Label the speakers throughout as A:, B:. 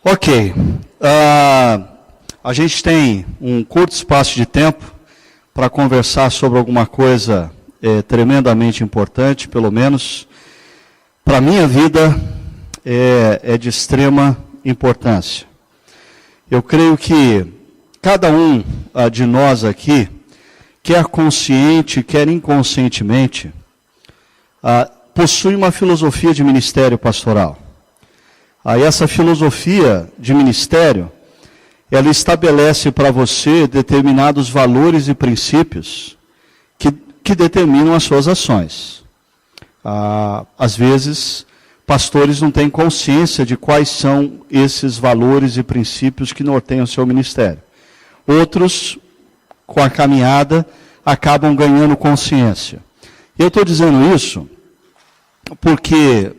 A: Ok. A gente tem um curto espaço de tempo para conversar sobre alguma coisa tremendamente importante, pelo menos para a minha vida é de extrema importância. Eu creio que cada um de nós aqui, quer consciente, quer inconscientemente, possui uma filosofia de ministério pastoral. Essa filosofia de ministério, ela estabelece para você determinados valores e princípios que determinam as suas ações. Às vezes, pastores não têm consciência de quais são esses valores e princípios que norteiam o seu ministério. Outros, com a caminhada, acabam ganhando consciência. Eu estou dizendo isso porque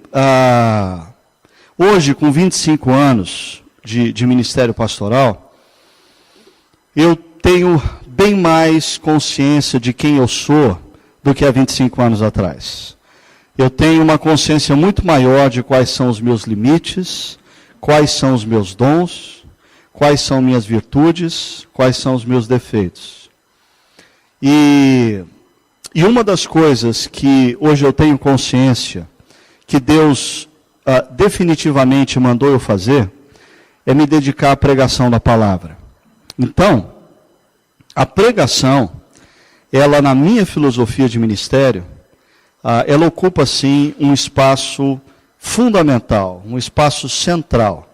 A: hoje, com 25 anos de ministério pastoral, eu tenho bem mais consciência de quem eu sou do que há 25 anos atrás. Eu tenho uma consciência muito maior de quais são os meus limites, quais são os meus dons, quais são minhas virtudes, quais são os meus defeitos. E uma das coisas que hoje eu tenho consciência que Deus definitivamente mandou eu fazer é me dedicar à pregação da palavra. Então, a pregação, ela na minha filosofia de ministério, ela ocupa sim um espaço fundamental, um espaço central.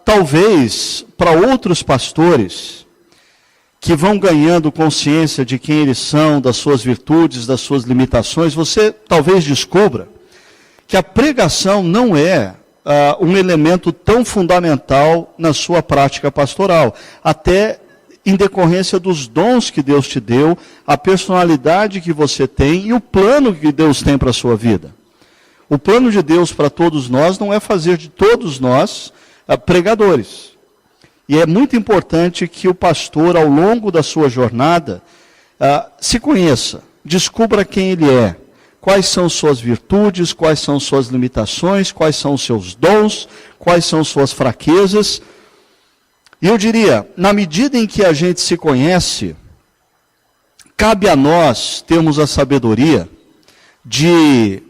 A: Talvez para outros pastores que vão ganhando consciência de quem eles são, das suas virtudes, das suas limitações, você talvez descubra que a pregação não é um elemento tão fundamental na sua prática pastoral, até em decorrência dos dons que Deus te deu, a personalidade que você tem e o plano que Deus tem para a sua vida. O plano de Deus para todos nós não é fazer de todos nós pregadores. E é muito importante que o pastor, ao longo da sua jornada, se conheça, descubra quem ele é, quais são suas virtudes, quais são suas limitações, quais são os seus dons, quais são suas fraquezas. E eu diria, na medida em que a gente se conhece, cabe a nós termos a sabedoria de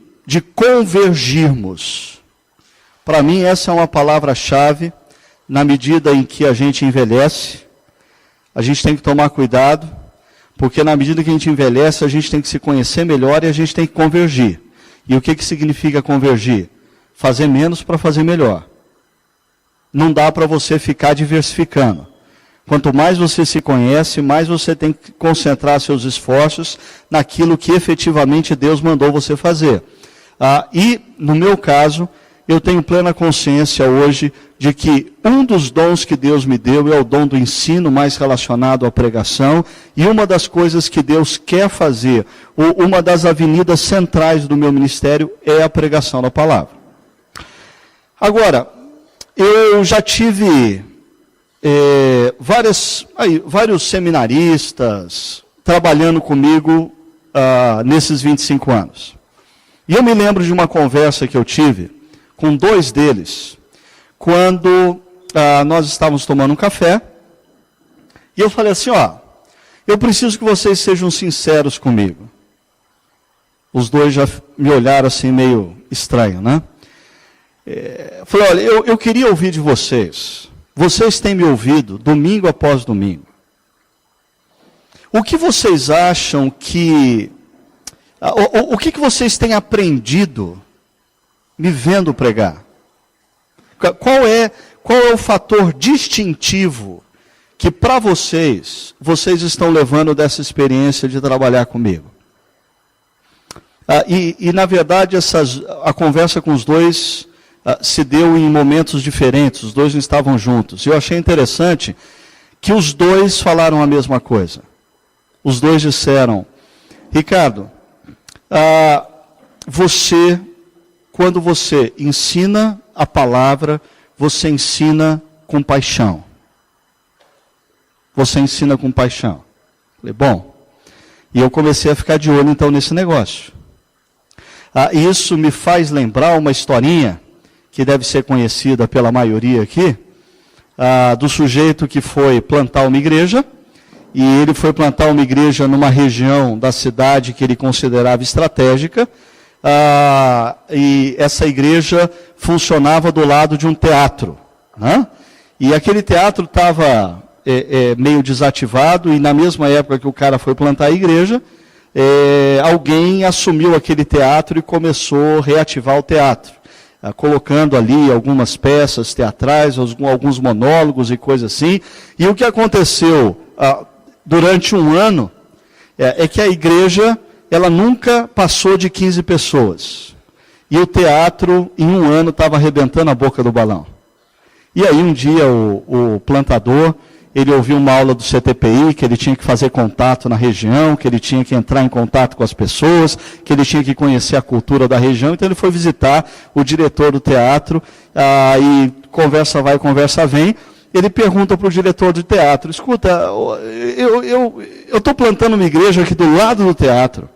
A: convergirmos. Para mim, essa é uma palavra-chave. Na medida em que a gente envelhece, a gente tem que tomar cuidado, porque na medida que a gente envelhece, a gente tem que se conhecer melhor e a gente tem que convergir. E o que significa convergir? Fazer menos para fazer melhor. Não dá para você ficar diversificando. Quanto mais você se conhece, mais você tem que concentrar seus esforços naquilo que efetivamente Deus mandou você fazer. E, no meu caso, eu tenho plena consciência hoje de que um dos dons que Deus me deu é o dom do ensino, mais relacionado à pregação, e uma das coisas que Deus quer fazer, uma das avenidas centrais do meu ministério é a pregação da palavra. Agora, eu já tive vários seminaristas trabalhando comigo nesses 25 anos. E eu me lembro de uma conversa que eu tive com dois deles, quando nós estávamos tomando um café, e eu falei assim, eu preciso que vocês sejam sinceros comigo. Os dois já me olharam assim meio estranho, né? Eu falei, olha, eu queria ouvir de vocês. Vocês têm me ouvido domingo após domingo. O que vocês acham que... O que vocês têm aprendido me vendo pregar? Qual é o fator distintivo que para vocês estão levando dessa experiência de trabalhar comigo? E na verdade, a conversa com os dois se deu em momentos diferentes, os dois não estavam juntos. E eu achei interessante que os dois falaram a mesma coisa. Os dois disseram, Ricardo, quando você ensina a palavra, você ensina com paixão. Você ensina com paixão. Falei, bom, e eu comecei a ficar de olho então nesse negócio. Isso me faz lembrar uma historinha que deve ser conhecida pela maioria aqui, do sujeito que foi plantar uma igreja, e ele foi plantar uma igreja numa região da cidade que ele considerava estratégica, e essa igreja funcionava do lado de um teatro, né? E aquele teatro estava meio desativado, e na mesma época que o cara foi plantar a igreja, alguém assumiu aquele teatro e começou a reativar o teatro, colocando ali algumas peças teatrais, alguns monólogos e coisas assim. E o que aconteceu durante um ano é que a igreja ela nunca passou de 15 pessoas. E o teatro, em um ano, estava arrebentando a boca do balão. E aí um dia o plantador, ele ouviu uma aula do CTPI, que ele tinha que fazer contato na região, que ele tinha que entrar em contato com as pessoas, que ele tinha que conhecer a cultura da região. Então ele foi visitar o diretor do teatro, e conversa vai, conversa vem. Ele pergunta para o diretor do teatro: escuta, eu estou plantando uma igreja aqui do lado do teatro,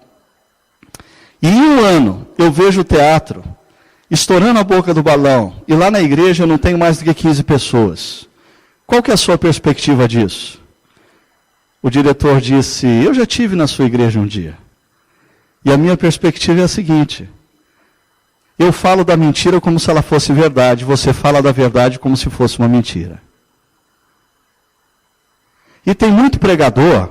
A: e em um ano eu vejo o teatro estourando a boca do balão, e lá na igreja eu não tenho mais do que 15 pessoas. Qual que é a sua perspectiva disso? O diretor disse: eu já tive na sua igreja um dia. E a minha perspectiva é a seguinte: eu falo da mentira como se ela fosse verdade, você fala da verdade como se fosse uma mentira. E tem muito pregador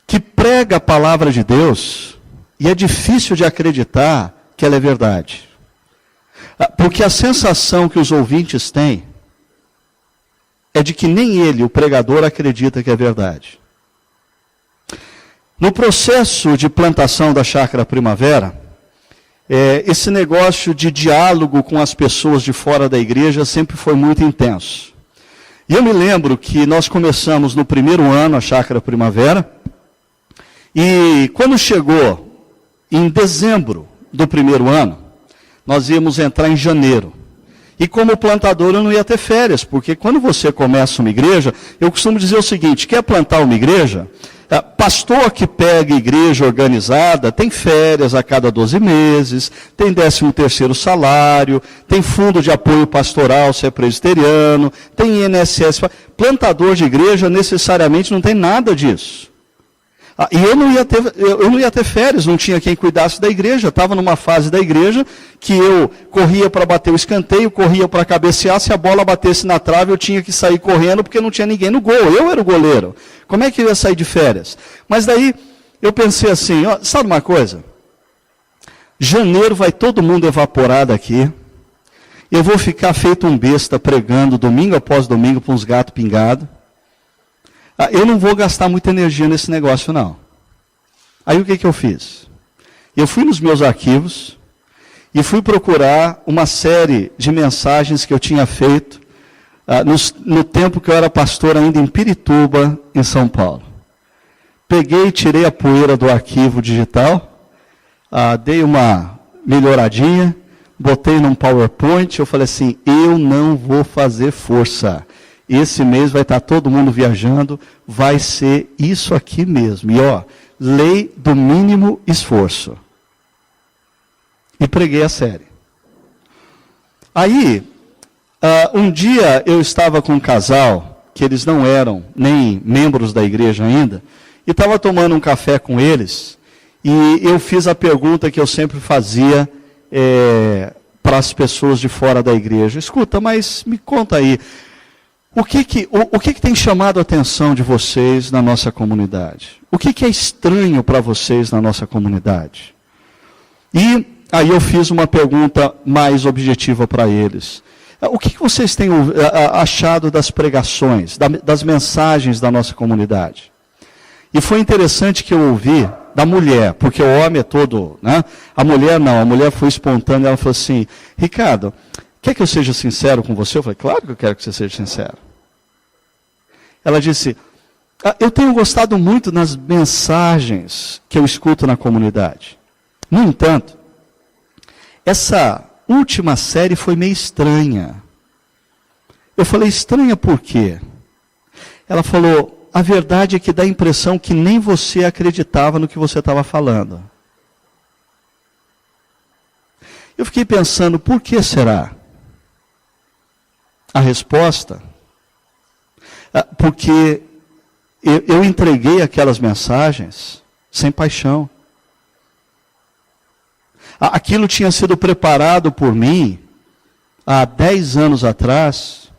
A: que prega a palavra de Deus e é difícil de acreditar que ela é verdade. Porque a sensação que os ouvintes têm é de que nem ele, o pregador, acredita que é verdade. No processo de plantação da Chácara Primavera, esse negócio de diálogo com as pessoas de fora da igreja sempre foi muito intenso. E eu me lembro que nós começamos no primeiro ano a Chácara Primavera, e quando chegou em dezembro do primeiro ano, nós íamos entrar em janeiro. E como plantador eu não ia ter férias, porque quando você começa uma igreja, eu costumo dizer o seguinte: quer plantar uma igreja? Pastor que pega igreja organizada tem férias a cada 12 meses, tem 13º salário, tem fundo de apoio pastoral se é presbiteriano, tem INSS. Plantador de igreja necessariamente não tem nada disso. E eu não ia ter férias, não tinha quem cuidasse da igreja. Estava numa fase da igreja que eu corria para bater o escanteio, corria para cabecear. Se a bola batesse na trave, eu tinha que sair correndo porque não tinha ninguém no gol. Eu era o goleiro. Como é que eu ia sair de férias? Mas daí eu pensei assim: sabe uma coisa? Janeiro vai todo mundo evaporar daqui. Eu vou ficar feito um besta pregando domingo após domingo para uns gatos pingados. Eu não vou gastar muita energia nesse negócio, não. Aí o que eu fiz? Eu fui nos meus arquivos e fui procurar uma série de mensagens que eu tinha feito no tempo que eu era pastor ainda em Pirituba, em São Paulo. Peguei, tirei a poeira do arquivo digital, dei uma melhoradinha, botei num PowerPoint, eu falei assim: eu não vou fazer força. Esse mês vai estar todo mundo viajando, vai ser isso aqui mesmo. E lei do mínimo esforço. E preguei a série. Aí, um dia eu estava com um casal, que eles não eram nem membros da igreja ainda, e estava tomando um café com eles, e eu fiz a pergunta que eu sempre fazia para as pessoas de fora da igreja: escuta, mas me conta aí, o que tem chamado a atenção de vocês na nossa comunidade? O que é estranho para vocês na nossa comunidade? E aí eu fiz uma pergunta mais objetiva para eles. O que vocês têm achado das pregações, das mensagens da nossa comunidade? E foi interessante que eu ouvi da mulher, porque o homem é todo, né? A mulher não, a mulher foi espontânea, ela falou assim: Ricardo, quer que eu seja sincero com você? Eu falei: claro que eu quero que você seja sincero. Ela disse: eu tenho gostado muito das mensagens que eu escuto na comunidade. No entanto, essa última série foi meio estranha. Eu falei: estranha por quê? Ela falou: a verdade é que dá a impressão que nem você acreditava no que você estava falando. Eu fiquei pensando, por que será? A resposta, porque eu entreguei aquelas mensagens sem paixão. Aquilo tinha sido preparado por mim há 10 anos atrás.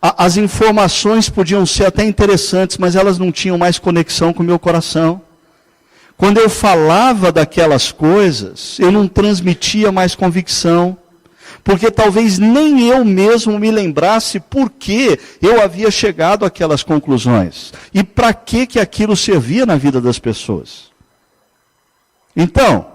A: As informações podiam ser até interessantes, mas elas não tinham mais conexão com o meu coração. Quando eu falava daquelas coisas, eu não transmitia mais convicção, porque talvez nem eu mesmo me lembrasse por que eu havia chegado àquelas conclusões e para que aquilo servia na vida das pessoas. Então,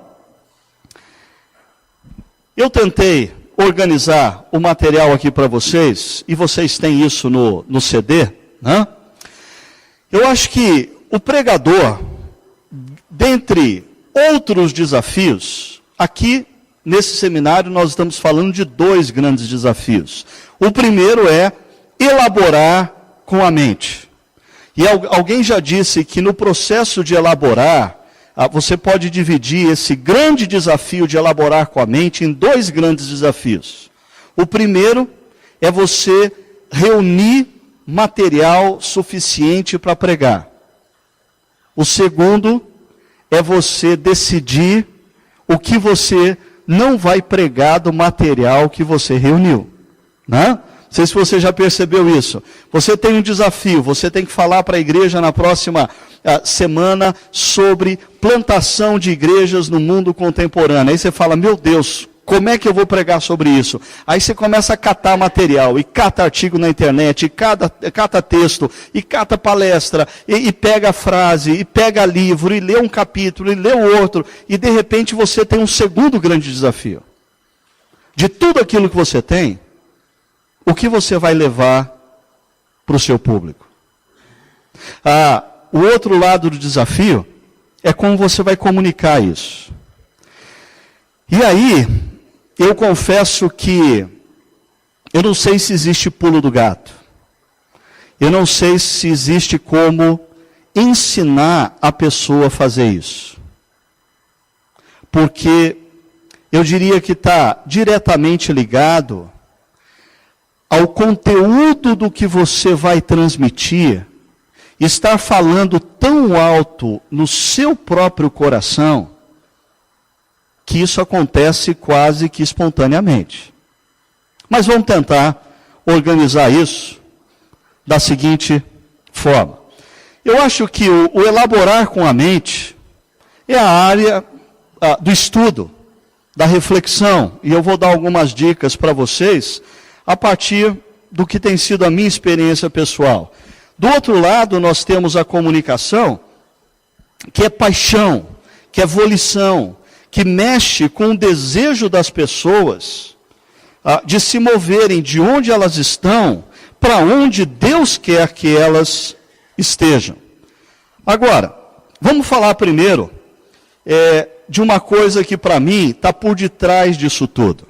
A: eu tentei organizar o material aqui para vocês, e vocês têm isso no CD, né? Eu acho que o pregador, dentre outros desafios, aqui nesse seminário nós estamos falando de 2 grandes desafios. O primeiro é elaborar com a mente. E alguém já disse que no processo de elaborar, você pode dividir esse grande desafio de elaborar com a mente em 2 grandes desafios. O primeiro é você reunir material suficiente para pregar. O segundo é você decidir o que você não vai pregar do material que você reuniu, né? Não sei se você já percebeu isso. Você tem um desafio, você tem que falar para a igreja na próxima semana sobre plantação de igrejas no mundo contemporâneo. Aí você fala, meu Deus, como é que eu vou pregar sobre isso? Aí você começa a catar material, e cata artigo na internet, e cata texto, e cata palestra, e pega a frase, e pega livro, e lê um capítulo, e lê o outro, e de repente você tem um segundo grande desafio. De tudo aquilo que você tem, o que você vai levar para o seu público? O outro lado do desafio é como você vai comunicar isso. E aí, eu confesso que eu não sei se existe pulo do gato. Eu não sei se existe como ensinar a pessoa a fazer isso. Porque eu diria que está diretamente ligado ao conteúdo do que você vai transmitir, estar falando tão alto no seu próprio coração, que isso acontece quase que espontaneamente. Mas vamos tentar organizar isso da seguinte forma. Eu acho que o elaborar com a mente é a área do estudo, da reflexão, e eu vou dar algumas dicas para vocês, a partir do que tem sido a minha experiência pessoal. Do outro lado, nós temos a comunicação, que é paixão, que é volição, que mexe com o desejo das pessoas de se moverem de onde elas estão, para onde Deus quer que elas estejam. Agora, vamos falar primeiro de uma coisa que para mim está por detrás disso tudo.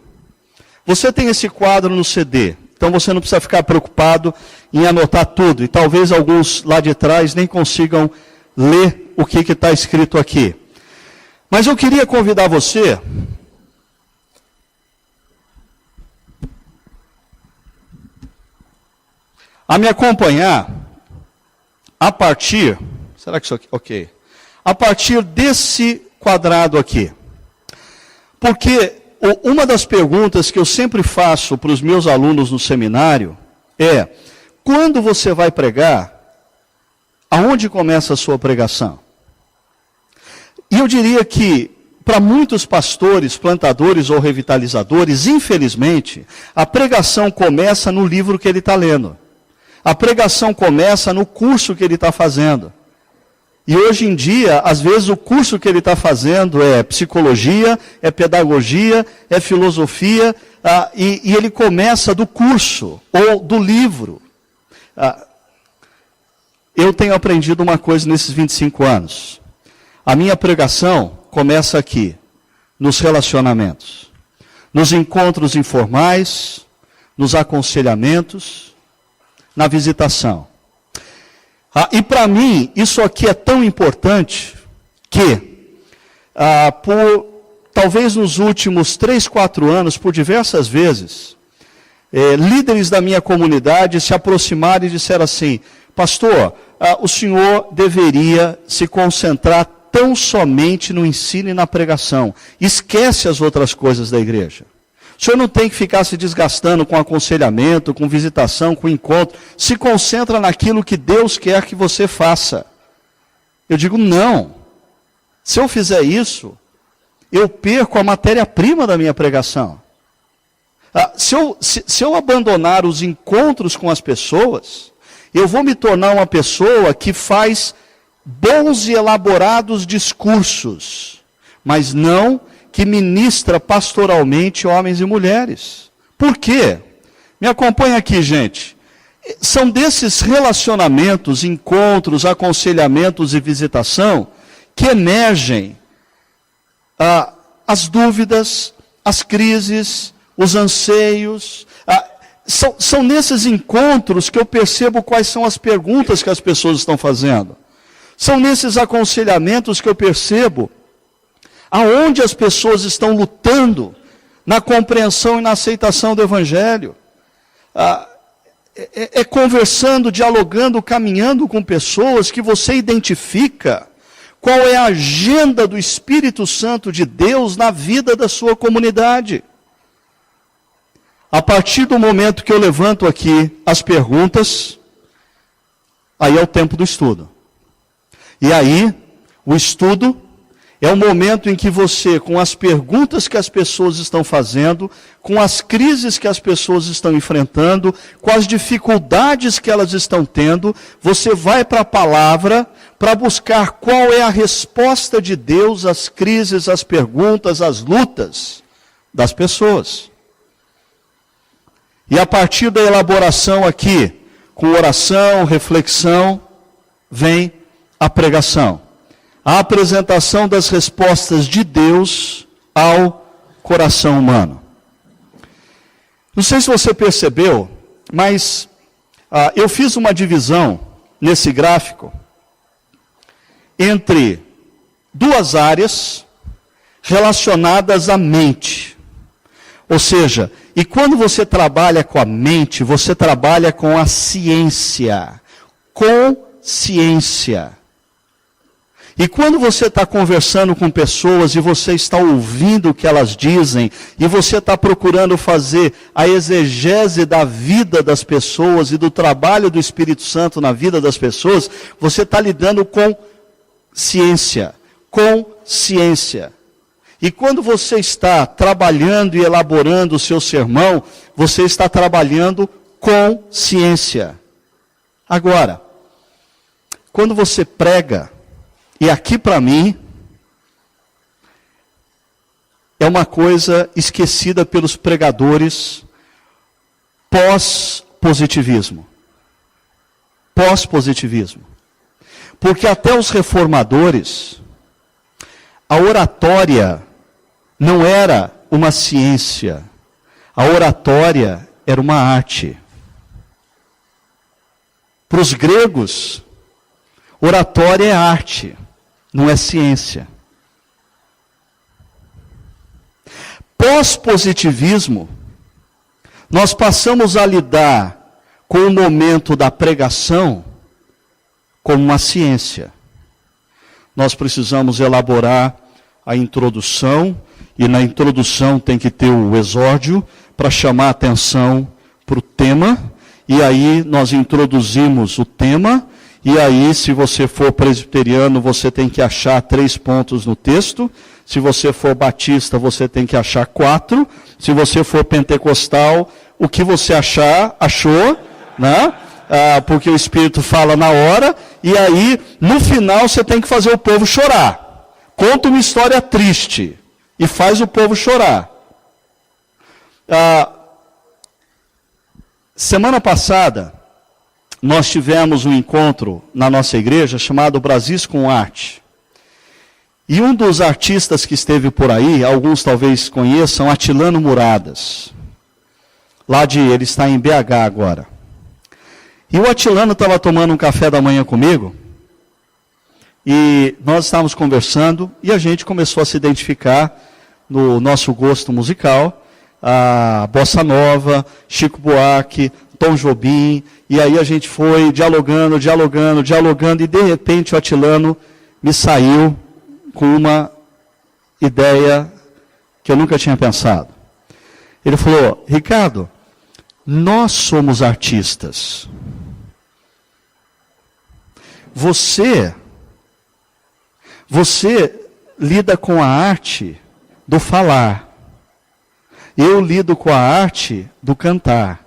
A: Você tem esse quadro no CD, então você não precisa ficar preocupado em anotar tudo, e talvez alguns lá de trás nem consigam ler o que está escrito aqui. Mas eu queria convidar você a me acompanhar a partir, será que isso aqui, ok, a partir desse quadrado aqui. Porque uma das perguntas que eu sempre faço para os meus alunos no seminário é, quando você vai pregar, aonde começa a sua pregação? E eu diria que, para muitos pastores, plantadores ou revitalizadores, infelizmente, a pregação começa no livro que ele está lendo. A pregação começa no curso que ele está fazendo. E hoje em dia, às vezes o curso que ele está fazendo é psicologia, é pedagogia, é filosofia, e ele começa do curso ou do livro. Eu tenho aprendido uma coisa nesses 25 anos. A minha pregação começa aqui, nos relacionamentos, nos encontros informais, nos aconselhamentos, na visitação. E para mim, isso aqui é tão importante que, por talvez nos últimos 3, 4 anos, por diversas vezes, líderes da minha comunidade se aproximaram e disseram assim: pastor, o senhor deveria se concentrar tão somente no ensino e na pregação. Esquece as outras coisas da igreja. O senhor não tem que ficar se desgastando com aconselhamento, com visitação, com encontro. Se concentra naquilo que Deus quer que você faça. Eu digo, não. Se eu fizer isso, eu perco a matéria-prima da minha pregação. Se eu abandonar os encontros com as pessoas, eu vou me tornar uma pessoa que faz bons e elaborados discursos, mas não que ministra pastoralmente homens e mulheres. Por quê? Me acompanha aqui, gente. São desses relacionamentos, encontros, aconselhamentos e visitação que emergem as dúvidas, as crises, os anseios. São nesses encontros que eu percebo quais são as perguntas que as pessoas estão fazendo. São nesses aconselhamentos que eu percebo aonde as pessoas estão lutando na compreensão e na aceitação do Evangelho. É conversando, dialogando, caminhando com pessoas que você identifica qual é a agenda do Espírito Santo de Deus na vida da sua comunidade. A partir do momento que eu levanto aqui as perguntas, aí é o tempo do estudo. E aí, o estudo é o momento em que você, com as perguntas que as pessoas estão fazendo, com as crises que as pessoas estão enfrentando, com as dificuldades que elas estão tendo, você vai para a palavra para buscar qual é a resposta de Deus às crises, às perguntas, às lutas das pessoas. E a partir da elaboração aqui, com oração, reflexão, vem a pregação. A apresentação das respostas de Deus ao coração humano. Não sei se você percebeu, mas eu fiz uma divisão nesse gráfico entre duas áreas relacionadas à mente. Ou seja, e quando você trabalha com a mente, você trabalha com a ciência. Consciência. E quando você está conversando com pessoas e você está ouvindo o que elas dizem, e você está procurando fazer a exegese da vida das pessoas e do trabalho do Espírito Santo na vida das pessoas, você está lidando com ciência, consciência. E quando você está trabalhando e elaborando o seu sermão, você está trabalhando com ciência. Agora, quando você prega, e aqui para mim, é uma coisa esquecida pelos pregadores pós-positivismo. Pós-positivismo. Porque até os reformadores, a oratória não era uma ciência. A oratória era uma arte. Para os gregos, oratória é arte. Não é ciência. Pós-positivismo, nós passamos a lidar com o momento da pregação como uma ciência. Nós precisamos elaborar a introdução, e na introdução tem que ter o exórdio para chamar a atenção para o tema, e aí nós introduzimos o tema. E aí, se você for presbiteriano, você tem que achar 3 pontos no texto. Se você for batista, você tem que achar 4. Se você for pentecostal, o que você achou, né? Porque o Espírito fala na hora. E aí, no final, você tem que fazer o povo chorar. Conta uma história triste e faz o povo chorar. Semana passada, nós tivemos um encontro na nossa igreja chamado Brasis com Arte. E um dos artistas que esteve por aí, alguns talvez conheçam, Atilano Muradas. Ele está em BH agora. E o Atilano estava tomando um café da manhã comigo, e nós estávamos conversando, e a gente começou a se identificar no nosso gosto musical, a Bossa Nova, Chico Buarque, Tom Jobim, e aí a gente foi dialogando, e de repente o Atilano me saiu com uma ideia que eu nunca tinha pensado. Ele falou: Ricardo, nós somos artistas. Você lida com a arte do falar. Eu lido com a arte do cantar.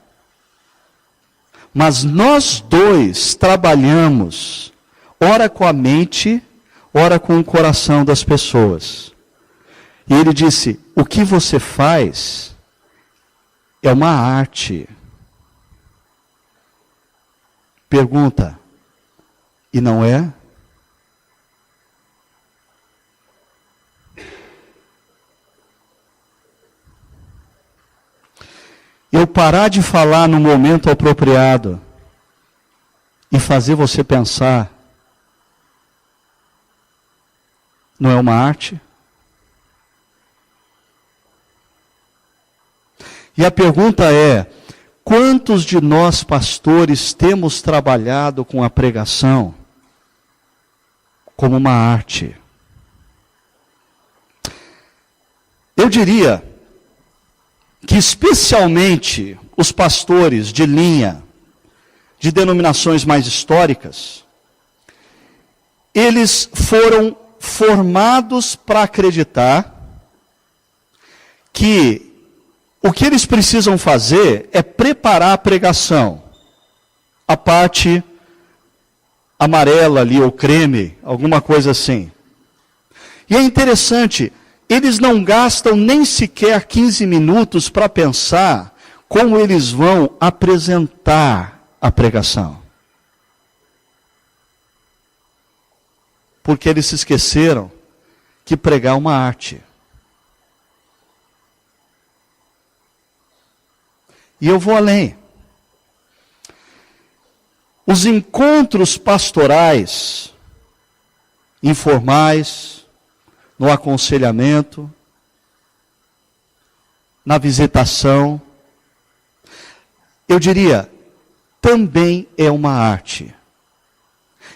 A: Mas nós dois trabalhamos, ora com a mente, ora com o coração das pessoas. E ele disse: o que você faz é uma arte. Pergunta: e não é? Eu parar de falar no momento apropriado e fazer você pensar, não é uma arte? E a pergunta é: quantos de nós pastores temos trabalhado com a pregação como uma arte? Eu diria que especialmente os pastores de linha, de denominações mais históricas, eles foram formados para acreditar que o que eles precisam fazer é preparar a pregação, a parte amarela ali, ou creme, alguma coisa assim. E é interessante, eles não gastam nem sequer 15 minutos para pensar como eles vão apresentar a pregação. Porque eles se esqueceram que pregar é uma arte. E eu vou além. Os encontros pastorais, informais, no aconselhamento, na visitação, eu diria, também é uma arte.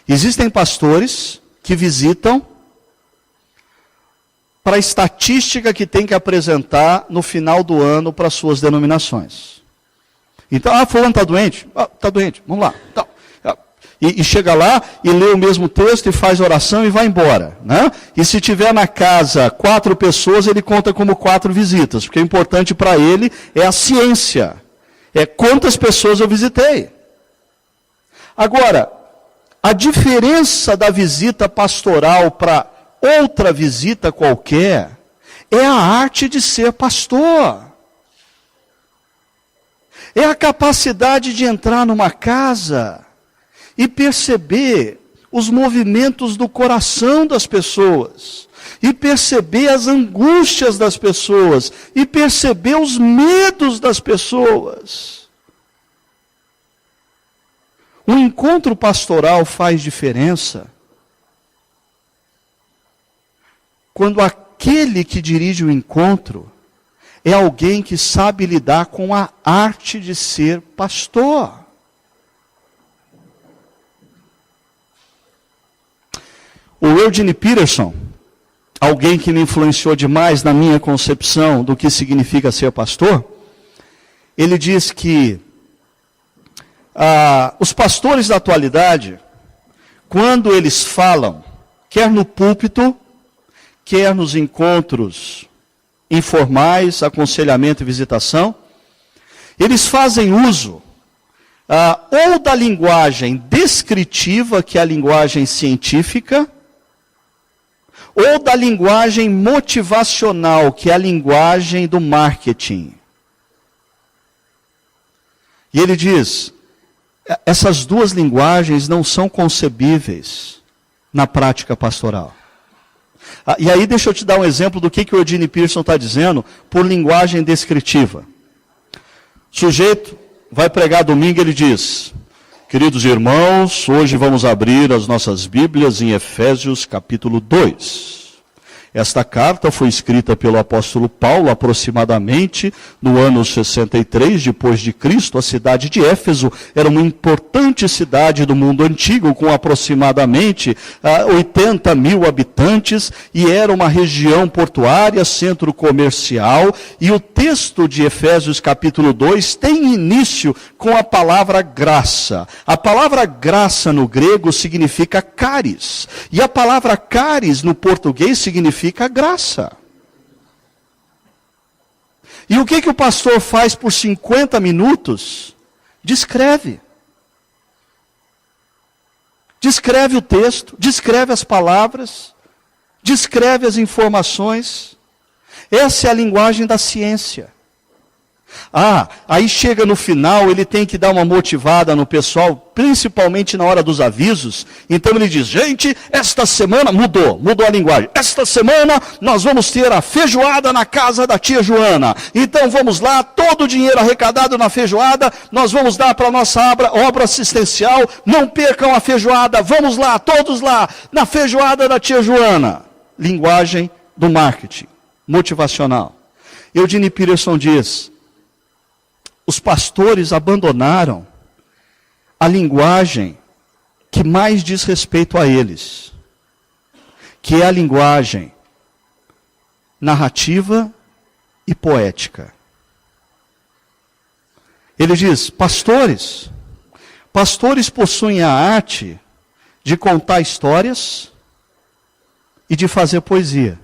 A: Existem pastores que visitam para a estatística que tem que apresentar no final do ano para suas denominações. Então, fulano está doente? Está doente, vamos lá. Então, e chega lá e lê o mesmo texto e faz oração e vai embora. Né? E se tiver na casa 4 pessoas, ele conta como 4 visitas, porque o importante para ele é a ciência. É quantas pessoas eu visitei. Agora, a diferença da visita pastoral para outra visita qualquer é a arte de ser pastor. É a capacidade de entrar numa casa e perceber os movimentos do coração das pessoas, e perceber as angústias das pessoas, e perceber os medos das pessoas. Um encontro pastoral faz diferença quando aquele que dirige o encontro é alguém que sabe lidar com a arte de ser pastor. O Eugene Peterson, alguém que me influenciou demais na minha concepção do que significa ser pastor, ele diz que os pastores da atualidade, quando eles falam, quer no púlpito, quer nos encontros informais, aconselhamento e visitação, eles fazem uso ou da linguagem descritiva, que é a linguagem científica, ou da linguagem motivacional, que é a linguagem do marketing. E ele diz, essas duas linguagens não são concebíveis na prática pastoral. E aí deixa eu te dar um exemplo do que o Eugene Peterson está dizendo por linguagem descritiva. O sujeito vai pregar domingo, ele diz: queridos irmãos, hoje vamos abrir as nossas Bíblias em Efésios capítulo 2. Esta carta foi escrita pelo apóstolo Paulo aproximadamente no ano 63 depois de Cristo. A cidade de Éfeso era uma importante cidade do mundo antigo, com aproximadamente 80 mil habitantes, e era uma região portuária, centro comercial. E o texto de Efésios capítulo 2 tem início com a palavra graça. A palavra graça no grego significa caris, e a palavra caris no português significa graça. E o que o pastor faz por 50 minutos? Descreve. Descreve o texto, descreve as palavras, descreve as informações. Essa é a linguagem da ciência. Aí chega no final, ele tem que dar uma motivada no pessoal, principalmente na hora dos avisos. Então ele diz: gente, esta semana mudou a linguagem. Esta semana nós vamos ter a feijoada na casa da tia Joana. Então vamos lá, todo o dinheiro arrecadado na feijoada, nós vamos dar para a nossa obra assistencial. Não percam a feijoada, vamos lá, todos lá, na feijoada da tia Joana. Linguagem do marketing, motivacional. Eugene Peterson diz: os pastores abandonaram a linguagem que mais diz respeito a eles, que é a linguagem narrativa e poética. Ele diz: pastores possuem a arte de contar histórias e de fazer poesia.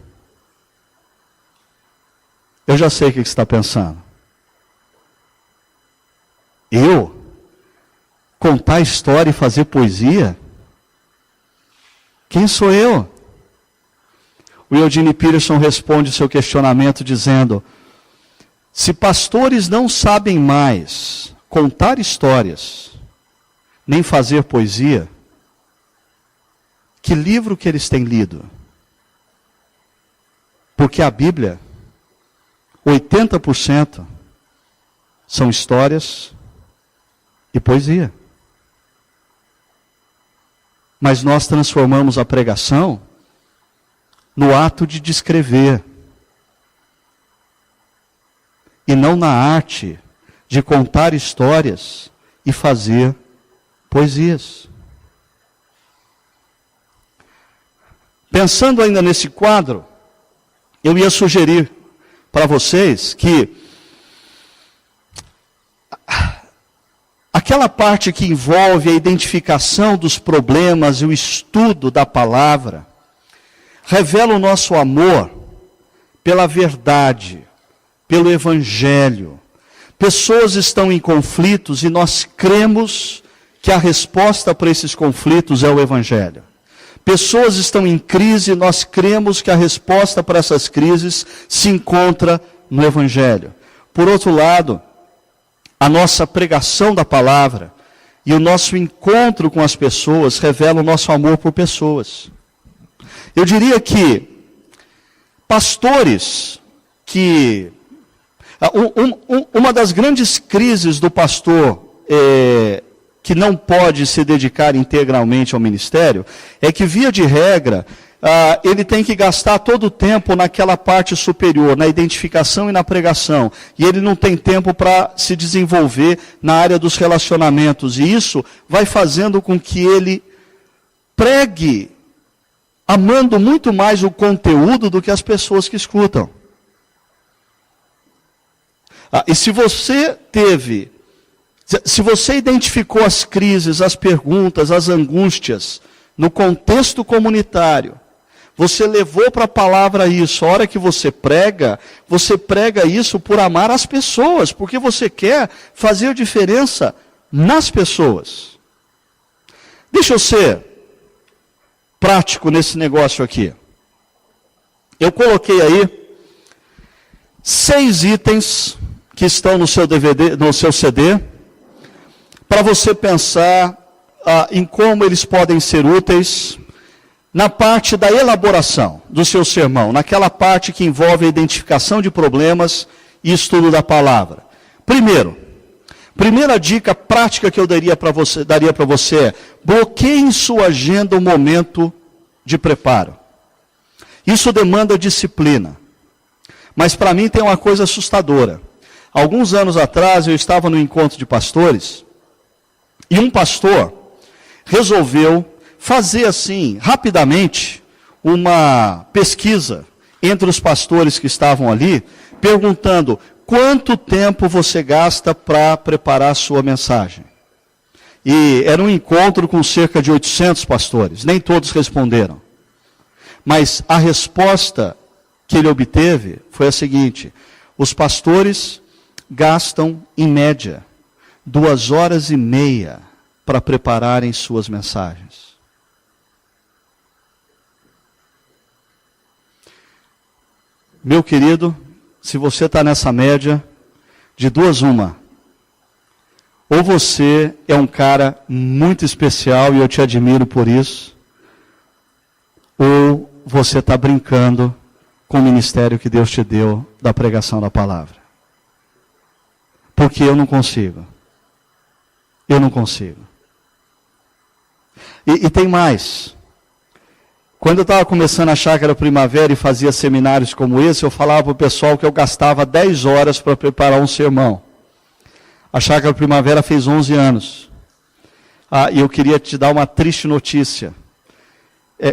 A: Eu já sei o que você está pensando. Eu? Contar história e fazer poesia? Quem sou eu? O Eugene Peterson responde o seu questionamento dizendo: se pastores não sabem mais contar histórias, nem fazer poesia, que livro que eles têm lido? Porque a Bíblia, 80% são histórias e poesia. Mas nós transformamos a pregação no ato de descrever, e não na arte de contar histórias e fazer poesias. Pensando ainda nesse quadro, eu ia sugerir para vocês que aquela parte que envolve a identificação dos problemas e o estudo da palavra, revela o nosso amor pela verdade, pelo evangelho. Pessoas estão em conflitos e nós cremos que a resposta para esses conflitos é o evangelho. Pessoas estão em crise e nós cremos que a resposta para essas crises se encontra no evangelho. Por outro lado, a nossa pregação da palavra e o nosso encontro com as pessoas revela o nosso amor por pessoas. Eu diria que pastores que... uma das grandes crises do pastor que não pode se dedicar integralmente ao ministério é que, via de regra, ele tem que gastar todo o tempo naquela parte superior, na identificação e na pregação. E ele não tem tempo para se desenvolver na área dos relacionamentos. E isso vai fazendo com que ele pregue, amando muito mais o conteúdo do que as pessoas que escutam. E se você identificou as crises, as perguntas, as angústias, no contexto comunitário, você levou para a palavra isso. A hora que você prega isso por amar as pessoas, porque você quer fazer diferença nas pessoas. Deixa eu ser prático nesse negócio aqui. Eu coloquei aí 6 itens que estão no seu DVD, no seu CD, para você pensar em como eles podem ser úteis na parte da elaboração do seu sermão, naquela parte que envolve a identificação de problemas e estudo da palavra. Primeira dica prática que eu daria para você é: bloqueie em sua agenda um momento de preparo. Isso demanda disciplina. Mas para mim tem uma coisa assustadora. Alguns anos atrás eu estava no encontro de pastores e um pastor resolveu fazer assim, rapidamente, uma pesquisa entre os pastores que estavam ali, perguntando quanto tempo você gasta para preparar a sua mensagem. E era um encontro com cerca de 800 pastores, nem todos responderam. Mas a resposta que ele obteve foi a seguinte: os pastores gastam, em média, 2h30 para prepararem suas mensagens. Meu querido, se você está nessa média, de 2 uma, ou você é um cara muito especial e eu te admiro por isso, ou você está brincando com o ministério que Deus te deu da pregação da palavra. Porque eu não consigo. Eu não consigo. E tem mais. Quando eu estava começando a Chácara Primavera e fazia seminários como esse, eu falava para o pessoal que eu gastava 10 horas para preparar um sermão. A Chácara Primavera fez 11 anos. E eu queria te dar uma triste notícia.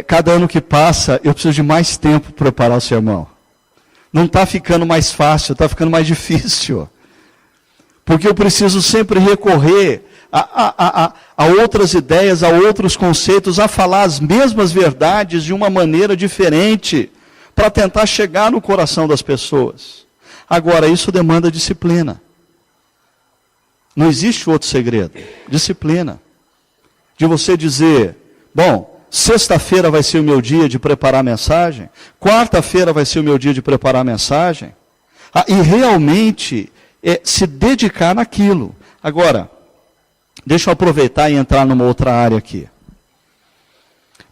A: Cada ano que passa, eu preciso de mais tempo para preparar o sermão. Não está ficando mais fácil, está ficando mais difícil. Porque eu preciso sempre recorrer a outras ideias, a outros conceitos, a falar as mesmas verdades de uma maneira diferente, para tentar chegar no coração das pessoas. Agora, isso demanda disciplina. Não existe outro segredo. Disciplina. De você dizer, bom, sexta-feira vai ser o meu dia de preparar a mensagem, quarta-feira vai ser o meu dia de preparar a mensagem, e realmente se dedicar naquilo. Agora, deixa eu aproveitar e entrar numa outra área aqui.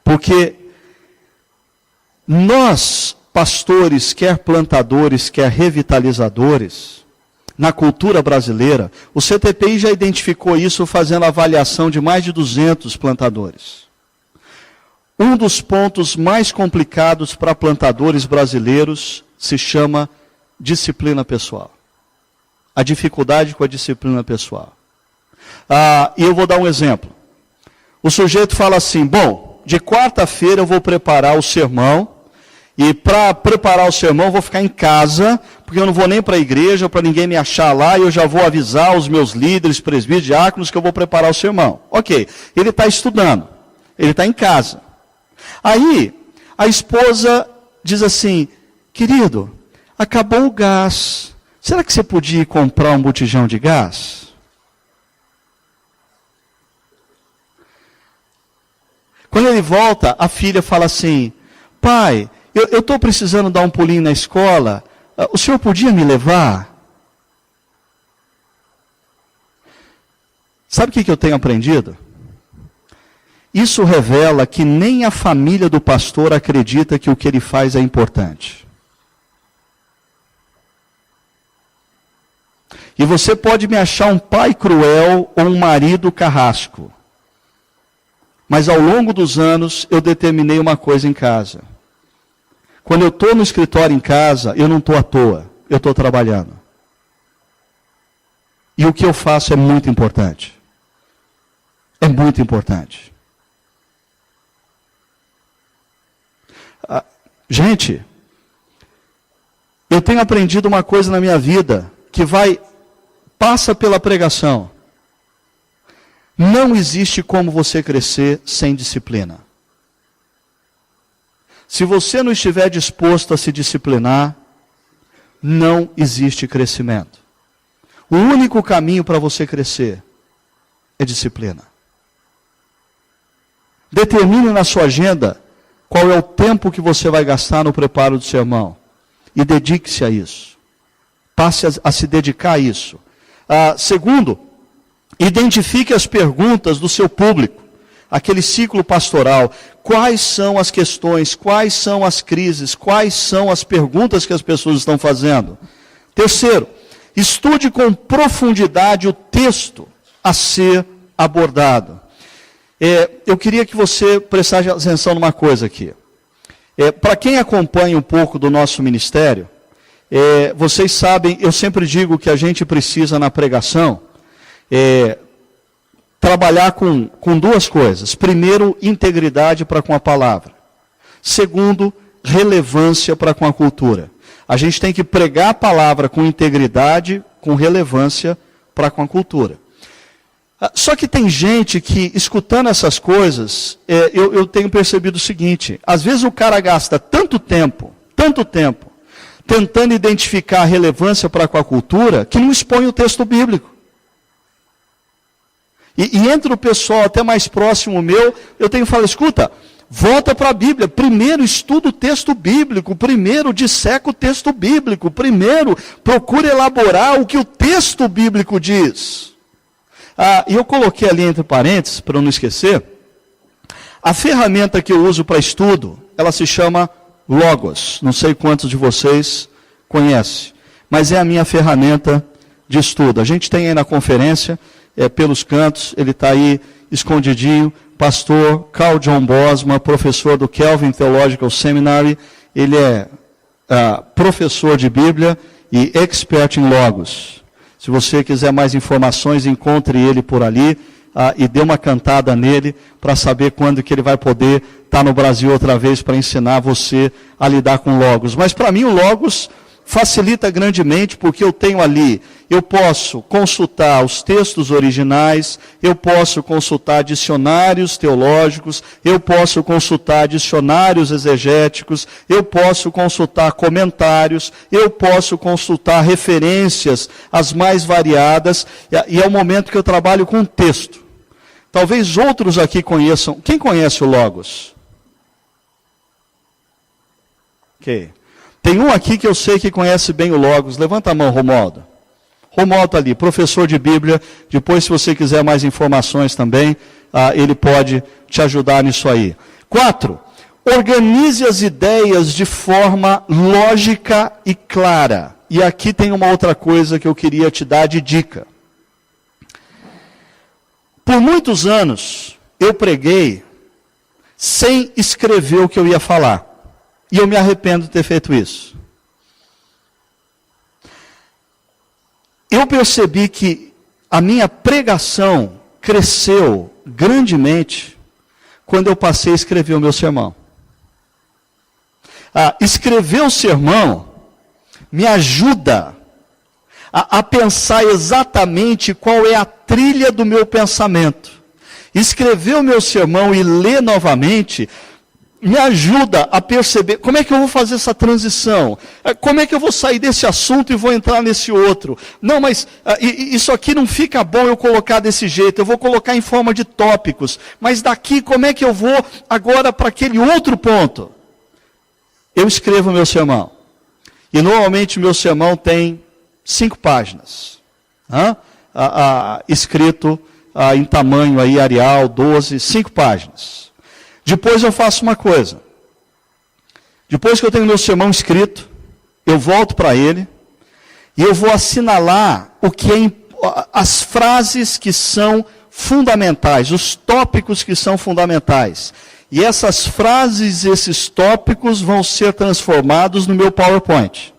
A: Porque nós, pastores, quer plantadores, quer revitalizadores, na cultura brasileira, o CTPI já identificou isso fazendo avaliação de mais de 200 plantadores. Um dos pontos mais complicados para plantadores brasileiros se chama disciplina pessoal. A dificuldade com a disciplina pessoal. E eu vou dar um exemplo. O sujeito fala assim, bom, de quarta-feira eu vou preparar o sermão, e para preparar o sermão eu vou ficar em casa, porque eu não vou nem para a igreja, para ninguém me achar lá, e eu já vou avisar os meus líderes, presbíteros, diáconos, que eu vou preparar o sermão. Ok, ele está estudando, ele está em casa. Aí, a esposa diz assim, querido, acabou o gás, será que você podia ir comprar um botijão de gás? Quando ele volta, a filha fala assim, pai, eu estou precisando dar um pulinho na escola, o senhor podia me levar? Sabe o que eu tenho aprendido? Isso revela que nem a família do pastor acredita que o que ele faz é importante. E você pode me achar um pai cruel ou um marido carrasco. Mas ao longo dos anos, eu determinei uma coisa em casa. Quando eu estou no escritório em casa, eu não estou à toa, eu estou trabalhando. E o que eu faço é muito importante. É muito importante. Gente, eu tenho aprendido uma coisa na minha vida, que passa pela pregação. Não existe como você crescer sem disciplina. Se você não estiver disposto a se disciplinar, não existe crescimento. O único caminho para você crescer é disciplina. Determine na sua agenda qual é o tempo que você vai gastar no preparo do sermão. E dedique-se a isso. Passe a se dedicar a isso. Segundo, identifique as perguntas do seu público. Aquele ciclo pastoral. Quais são as questões, quais são as crises, quais são as perguntas que as pessoas estão fazendo. Terceiro, estude com profundidade o texto a ser abordado. Eu queria que você prestasse atenção numa coisa aqui. Para quem acompanha um pouco do nosso ministério, vocês sabem, eu sempre digo que a gente precisa na pregação trabalhar com duas coisas. Primeiro, integridade para com a palavra. Segundo, relevância para com a cultura. A gente tem que pregar a palavra com integridade, com relevância para com a cultura. Só que tem gente que, escutando essas coisas, eu tenho percebido o seguinte: às vezes o cara gasta tanto tempo, tentando identificar a relevância para com a cultura, que não expõe o texto bíblico. E entre o pessoal até mais próximo meu, eu tenho falado, escuta, volta para a Bíblia, primeiro estuda o texto bíblico, primeiro disseca o texto bíblico, primeiro procura elaborar o que o texto bíblico diz. E eu coloquei ali entre parênteses, para eu não esquecer, a ferramenta que eu uso para estudo, ela se chama Logos. Não sei quantos de vocês conhecem, mas é a minha ferramenta de estudo. A gente tem aí na conferência, pelos cantos, ele está aí escondidinho, pastor Carl John Bosma, professor do Calvin Theological Seminary, ele é professor de Bíblia e expert em Logos. Se você quiser mais informações, encontre ele por ali e dê uma cantada nele para saber quando que ele vai poder estar no Brasil outra vez para ensinar você a lidar com Logos. Mas para mim o Logos facilita grandemente porque eu tenho ali, eu posso consultar os textos originais, eu posso consultar dicionários teológicos, eu posso consultar dicionários exegéticos, eu posso consultar comentários, eu posso consultar referências as mais variadas, e é o momento que eu trabalho com texto. Talvez outros aqui conheçam. Quem conhece o Logos? Ok. Tem um aqui que eu sei que conhece bem o Logos. Levanta a mão, Romualdo. Romualdo está ali, professor de Bíblia. Depois, se você quiser mais informações também, ele pode te ajudar nisso aí. 4. Organize as ideias de forma lógica e clara. E aqui tem uma outra coisa que eu queria te dar de dica. Por muitos anos, eu preguei sem escrever o que eu ia falar. E eu me arrependo de ter feito isso. Eu percebi que a minha pregação cresceu grandemente quando eu passei a escrever o meu sermão. Escrever o sermão me ajuda a pensar exatamente qual é a trilha do meu pensamento. Escrever o meu sermão e ler novamente me ajuda a perceber como é que eu vou fazer essa transição, como é que eu vou sair desse assunto e vou entrar nesse outro. Não, mas isso aqui não fica bom eu colocar desse jeito, eu vou colocar em forma de tópicos, mas daqui como é que eu vou agora para aquele outro ponto? Eu escrevo o meu sermão, e normalmente o meu sermão tem 5 páginas, escrito em tamanho aí, Arial, 12, 5 páginas. Depois eu faço uma coisa. Depois que eu tenho meu sermão escrito, eu volto para ele e eu vou assinalar o que as frases que são fundamentais, os tópicos que são fundamentais. E essas frases, esses tópicos vão ser transformados no meu PowerPoint.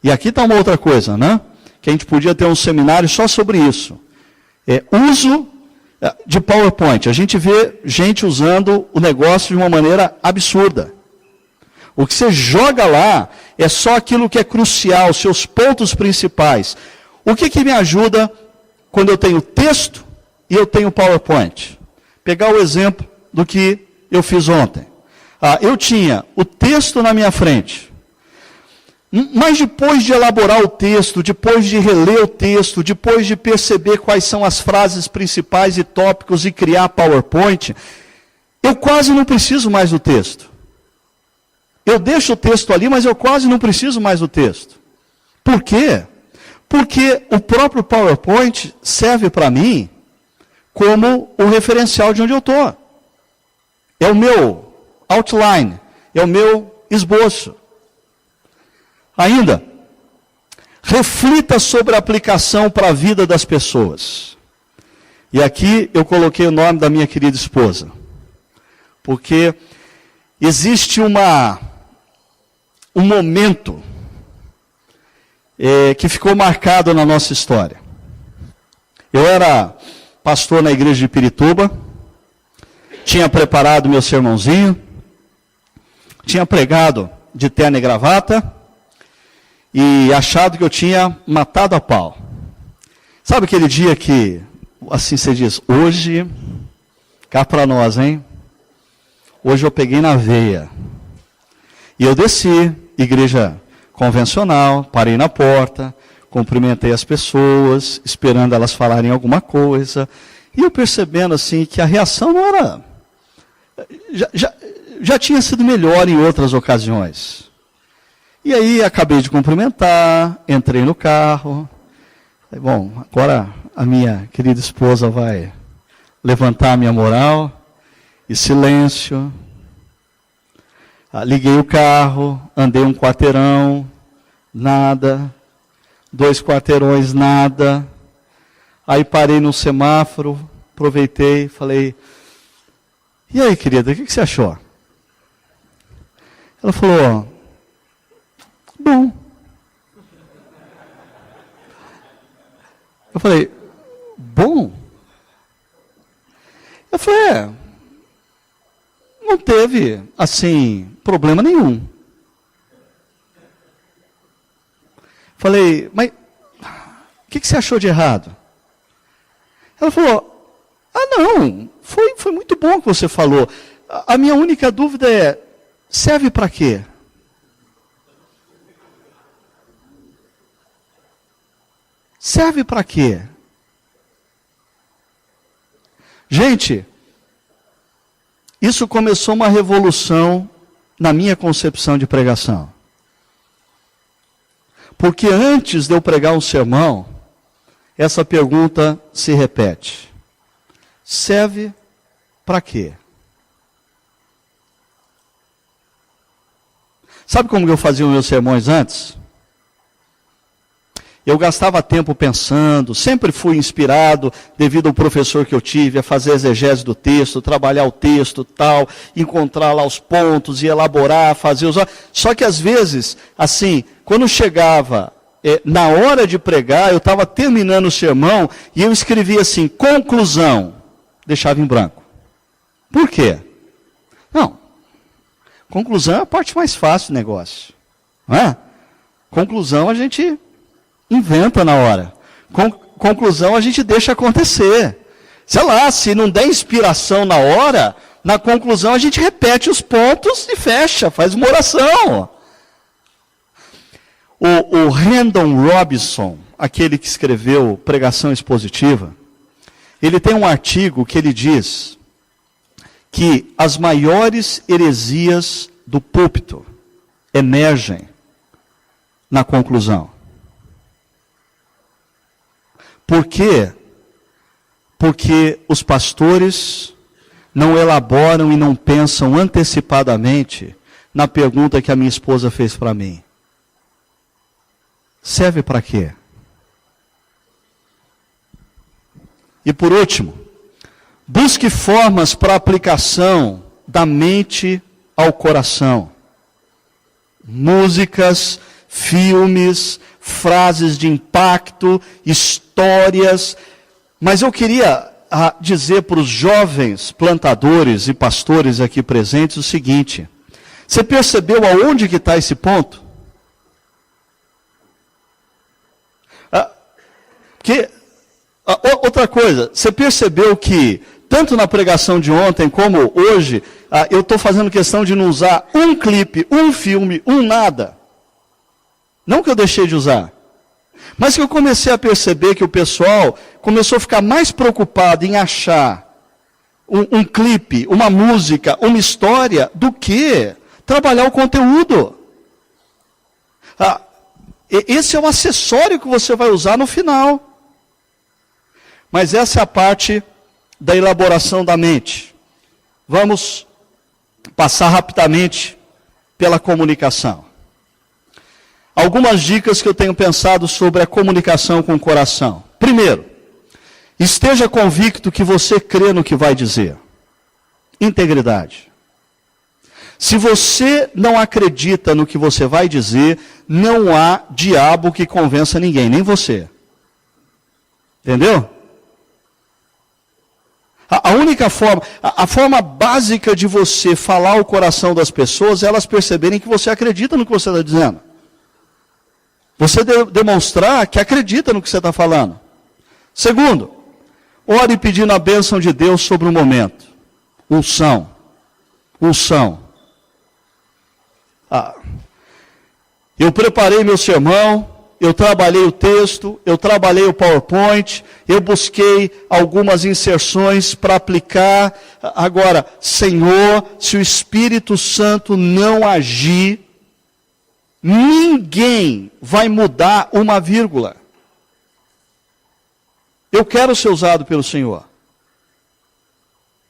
A: E aqui está uma outra coisa, né? Que a gente podia ter um seminário só sobre isso. Uso de PowerPoint. A gente vê gente usando o negócio de uma maneira absurda. O que você joga lá é só aquilo que é crucial, seus pontos principais. O que me ajuda quando eu tenho texto e eu tenho PowerPoint? Pegar o exemplo do que eu fiz ontem. Eu tinha o texto na minha frente. Mas depois de elaborar o texto, depois de reler o texto, depois de perceber quais são as frases principais e tópicos e criar PowerPoint, eu quase não preciso mais do texto. Eu deixo o texto ali, mas eu quase não preciso mais do texto. Por quê? Porque o próprio PowerPoint serve para mim como o referencial de onde eu estou. É o meu outline, é o meu esboço. Ainda, reflita sobre a aplicação para a vida das pessoas. E aqui eu coloquei o nome da minha querida esposa. Porque existe um momento que ficou marcado na nossa história. Eu era pastor na igreja de Pirituba, tinha preparado meu sermãozinho, tinha pregado de terno e gravata e achado que eu tinha matado a pau. Sabe aquele dia que, assim você diz, hoje, cá para nós, hein? Hoje eu peguei na veia. E eu desci, igreja convencional, parei na porta, cumprimentei as pessoas, esperando elas falarem alguma coisa, e eu percebendo assim que a reação não era... Já tinha sido melhor em outras ocasiões. E aí acabei de cumprimentar, entrei no carro. Falei, bom, agora a minha querida esposa vai levantar a minha moral. E silêncio. Liguei o carro, andei um quarteirão, nada. 2 quarteirões, nada. Aí parei no semáforo, aproveitei, falei, e aí, querida, o que você achou? Ela falou, bom. Eu falei, bom? Eu falei, não teve, assim, problema nenhum. Falei, mas o que você achou de errado? Ela falou, não, foi muito bom o que você falou. A minha única dúvida é, serve para quê? Serve para quê? Gente, isso começou uma revolução na minha concepção de pregação. Porque antes de eu pregar um sermão, essa pergunta se repete. Serve para quê? Sabe como eu fazia os meus sermões antes? Eu gastava tempo pensando, sempre fui inspirado, devido ao professor que eu tive, a fazer exegese do texto, trabalhar o texto, tal, encontrar lá os pontos e elaborar, fazer os... Só que às vezes, assim, quando chegava na hora de pregar, eu estava terminando o sermão e eu escrevia assim, conclusão, deixava em branco. Por quê? Não, conclusão é a parte mais fácil do negócio, não é? Conclusão a gente inventa na hora. Conclusão a gente deixa acontecer. Sei lá, se não der inspiração na hora, na conclusão a gente repete os pontos e fecha, faz uma oração. O Randall Robinson, aquele que escreveu Pregação Expositiva, ele tem um artigo que ele diz que as maiores heresias do púlpito emergem na conclusão. Por quê? Porque os pastores não elaboram e não pensam antecipadamente na pergunta que a minha esposa fez para mim. Serve para quê? E por último, busque formas para aplicação da mente ao coração. Músicas, filmes, frases de impacto, histórias. Mas eu queria dizer para os jovens plantadores e pastores aqui presentes o seguinte. Você percebeu aonde que está esse ponto? Outra coisa, você percebeu que, tanto na pregação de ontem como hoje, eu estou fazendo questão de não usar um clipe, um filme, nada. Não que eu deixei de usar, mas que eu comecei a perceber que o pessoal começou a ficar mais preocupado em achar um clipe, uma música, uma história, do que trabalhar o conteúdo. Esse é o acessório que você vai usar no final. Mas essa é a parte da elaboração da mente. Vamos passar rapidamente pela comunicação. Algumas dicas que eu tenho pensado sobre a comunicação com o coração. Primeiro, esteja convicto que você crê no que vai dizer. Integridade. Se você não acredita no que você vai dizer, não há diabo que convença ninguém, nem você. Entendeu? A única forma, a forma básica de você falar o coração das pessoas é elas perceberem que você acredita no que você está dizendo. Você demonstrar que acredita no que você está falando. Segundo, ore pedindo a bênção de Deus sobre o momento. Unção. Eu preparei meu sermão, eu trabalhei o texto, eu trabalhei o PowerPoint, eu busquei algumas inserções para aplicar. Agora, Senhor, se o Espírito Santo não agir, ninguém vai mudar uma vírgula. Eu quero ser usado pelo Senhor.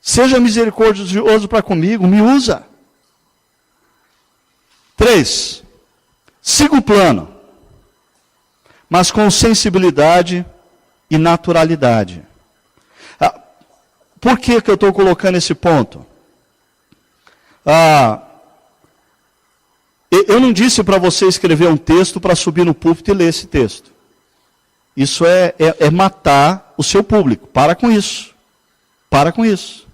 A: Seja misericordioso para comigo, me usa. 3. Siga o plano, mas com sensibilidade e naturalidade. Por que eu estou colocando esse ponto? Eu não disse para você escrever um texto para subir no púlpito e ler esse texto. Isso é matar o seu público. Para com isso. Para com isso.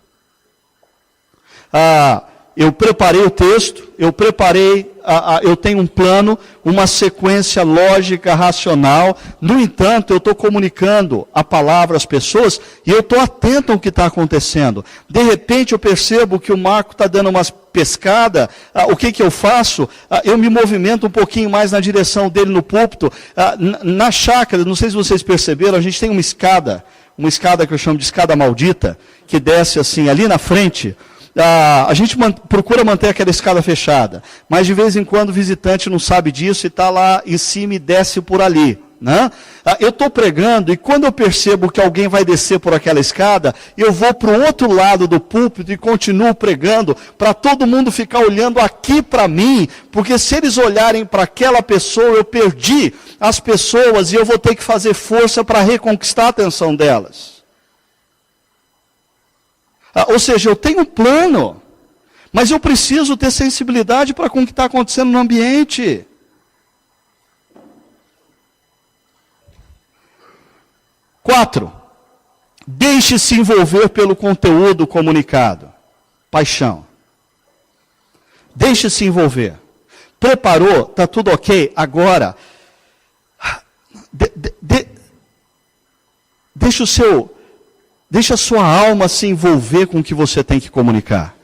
A: Eu preparei o texto, eu tenho um plano, uma sequência lógica, racional. No entanto, eu estou comunicando a palavra às pessoas e eu estou atento ao que está acontecendo. De repente eu percebo que o Marco está dando umas pescadas. O que eu faço? Eu me movimento um pouquinho mais na direção dele no púlpito. Na chácara, não sei se vocês perceberam, a gente tem uma escada que eu chamo de escada maldita, que desce assim, ali na frente. A gente procura manter aquela escada fechada, mas de vez em quando o visitante não sabe disso e está lá em cima e desce por ali. Né? Eu estou pregando e quando eu percebo que alguém vai descer por aquela escada, eu vou para o outro lado do púlpito e continuo pregando para todo mundo ficar olhando aqui para mim, porque se eles olharem para aquela pessoa, eu perdi as pessoas e eu vou ter que fazer força para reconquistar a atenção delas. Ou seja, eu tenho um plano, mas eu preciso ter sensibilidade para com o que está acontecendo no ambiente. Quatro, deixe-se envolver pelo conteúdo comunicado. Paixão. Deixe-se envolver. Preparou, está tudo ok, agora, deixa a sua alma se envolver com o que você tem que comunicar.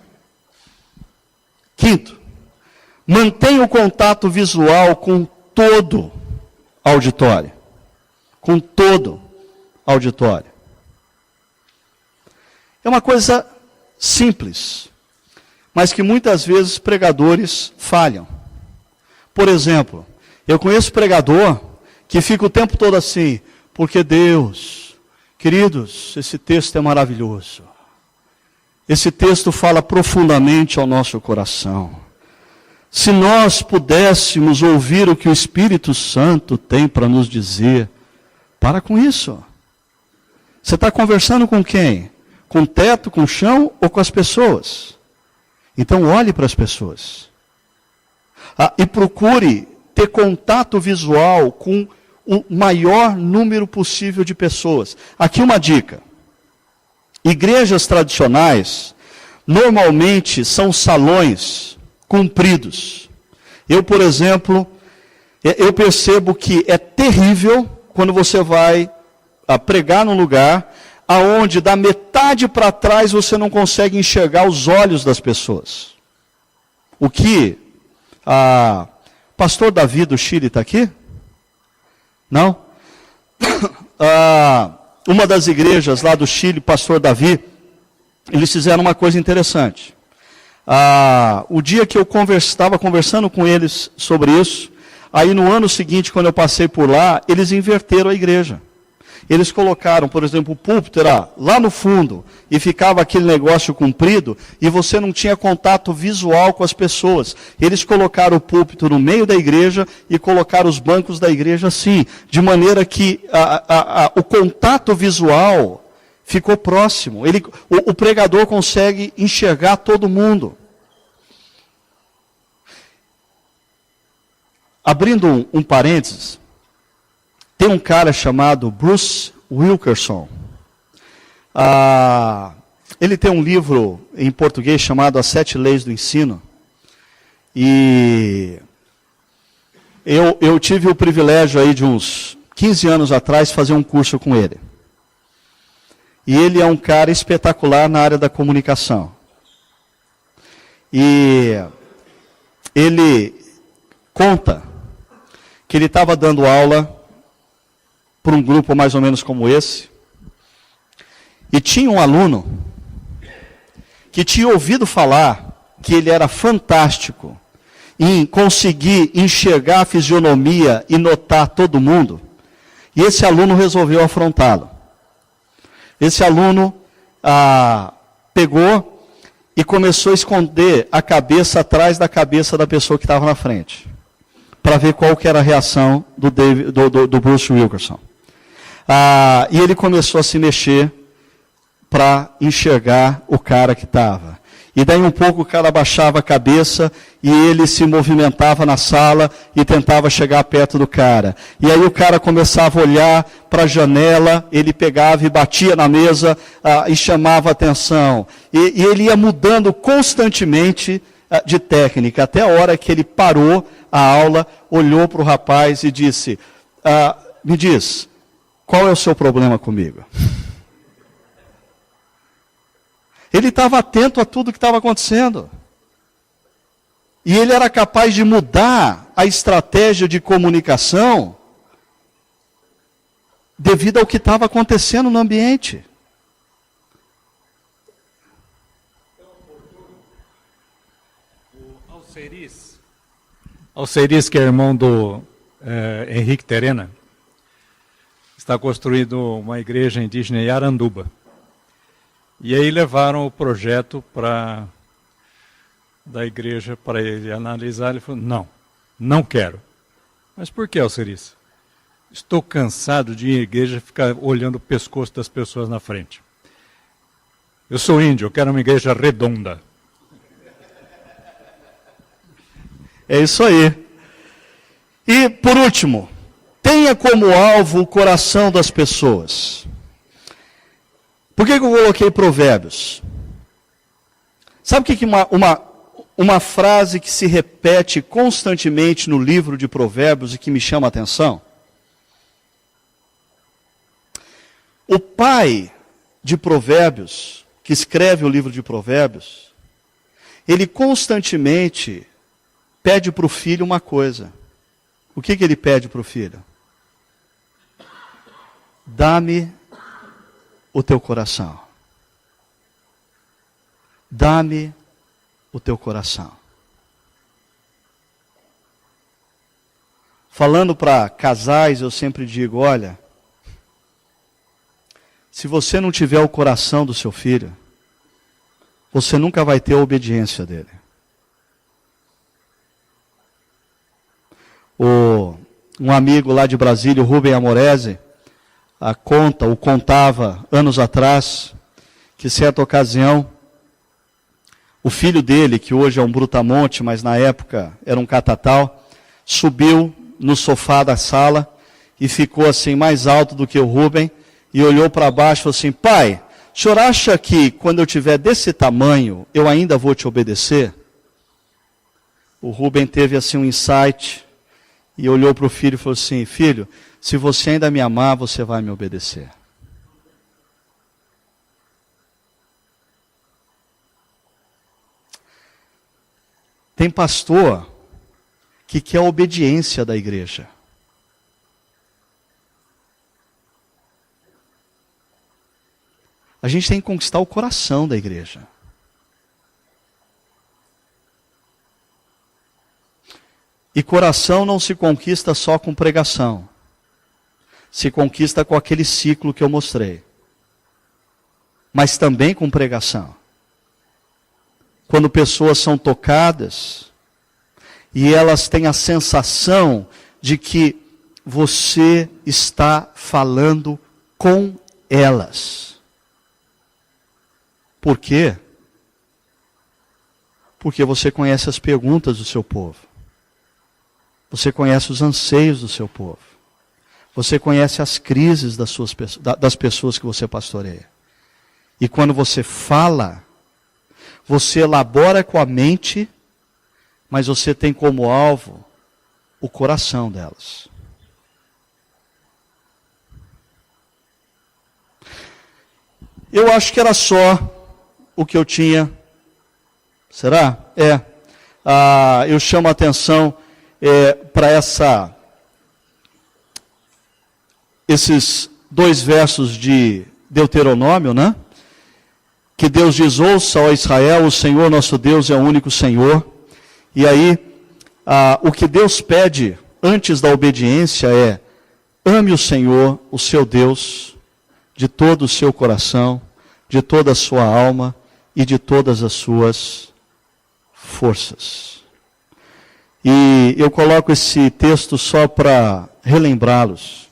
A: Quinto, mantenha o contato visual com todo auditório. Com todo auditório. É uma coisa simples, mas que muitas vezes pregadores falham. Por exemplo, eu conheço pregador que fica o tempo todo assim, porque Deus... Queridos, esse texto é maravilhoso. Esse texto fala profundamente ao nosso coração. Se nós pudéssemos ouvir o que o Espírito Santo tem para nos dizer, para com isso. Você está conversando com quem? Com o teto, com o chão ou com as pessoas? Então olhe para as pessoas. E procure ter contato visual com o maior número possível de pessoas. Aqui uma dica. Igrejas tradicionais, normalmente são salões compridos. Eu, por exemplo, eu percebo que é terrível quando você vai pregar num lugar aonde da metade para trás você não consegue enxergar os olhos das pessoas. O que? Pastor Davi do Chile está aqui? Não? Uma das igrejas lá do Chile, pastor Davi, eles fizeram uma coisa interessante. O dia que eu estava conversando com eles sobre isso, aí no ano seguinte, quando eu passei por lá, eles inverteram a igreja. Eles colocaram, por exemplo, o púlpito era lá no fundo e ficava aquele negócio comprido e você não tinha contato visual com as pessoas. Eles colocaram o púlpito no meio da igreja e colocaram os bancos da igreja assim, de maneira que o contato visual ficou próximo. O pregador consegue enxergar todo mundo. abrindo um parênteses, tem um cara chamado Bruce Wilkerson. Ele tem um livro em português chamado As 7 Leis do Ensino. E eu tive o privilégio aí de uns 15 anos atrás fazer um curso com ele. E ele é um cara espetacular na área da comunicação. E ele conta que ele estava dando aula para um grupo mais ou menos como esse. E tinha um aluno que tinha ouvido falar que ele era fantástico em conseguir enxergar a fisionomia e notar todo mundo. E esse aluno resolveu afrontá-lo. Esse aluno pegou e começou a esconder a cabeça atrás da cabeça da pessoa que estava na frente, para ver qual que era a reação do Bruce Wilkerson. E ele começou a se mexer para enxergar o cara que estava. E daí um pouco o cara abaixava a cabeça e ele se movimentava na sala e tentava chegar perto do cara. E aí o cara começava a olhar para a janela, ele pegava e batia na mesa e chamava atenção. E ele ia mudando constantemente de técnica, até a hora que ele parou a aula, olhou para o rapaz e disse, me diz, qual é o seu problema comigo? Ele estava atento a tudo que estava acontecendo. E ele era capaz de mudar a estratégia de comunicação devido ao que estava acontecendo no ambiente.
B: O Alceris, que é irmão do Henrique Terena, está construindo uma igreja indígena em Aranduba. E aí levaram o projeto da igreja para ele analisar. Ele falou, não quero. Mas por que, Alceris? Estou cansado de ir à igreja e ficar olhando o pescoço das pessoas na frente. Eu sou índio, eu quero uma igreja redonda.
A: É isso aí. E, por último, tenha como alvo o coração das pessoas. Por que eu coloquei Provérbios? Sabe o que uma frase que se repete constantemente no livro de Provérbios e que me chama a atenção? O pai de Provérbios, que escreve o livro de Provérbios, ele constantemente pede para o filho uma coisa. O que ele pede para o filho? Dá-me o teu coração. Dá-me o teu coração. Falando para casais, eu sempre digo, olha, se você não tiver o coração do seu filho, você nunca vai ter a obediência dele. Um amigo lá de Brasília, o Rubem Amorese, contava anos atrás, que certa ocasião, o filho dele, que hoje é um brutamonte, mas na época era um catatal, subiu no sofá da sala e ficou assim mais alto do que o Rubem e olhou para baixo e falou assim, pai, o senhor acha que quando eu tiver desse tamanho, eu ainda vou te obedecer? O Rubem teve assim um insight e olhou para o filho e falou assim, filho, se você ainda me amar, você vai me obedecer. Tem pastor que quer a obediência da igreja. A gente tem que conquistar o coração da igreja. E coração não se conquista só com pregação. Se conquista com aquele ciclo que eu mostrei. Mas também com pregação. Quando pessoas são tocadas e elas têm a sensação de que você está falando com elas. Por quê? Porque você conhece as perguntas do seu povo. Você conhece os anseios do seu povo. Você conhece as crises das pessoas que você pastoreia. E quando você fala, você elabora com a mente, mas você tem como alvo o coração delas. Eu acho que era só o que eu tinha. Será? Eu chamo a atenção para esses 2 versos de Deuteronômio, né? Que Deus diz: ouça, ó Israel, o Senhor nosso Deus é o único Senhor. E aí, o que Deus pede antes da obediência é: ame o Senhor, o seu Deus, de todo o seu coração, de toda a sua alma e de todas as suas forças. E eu coloco esse texto só para relembrá-los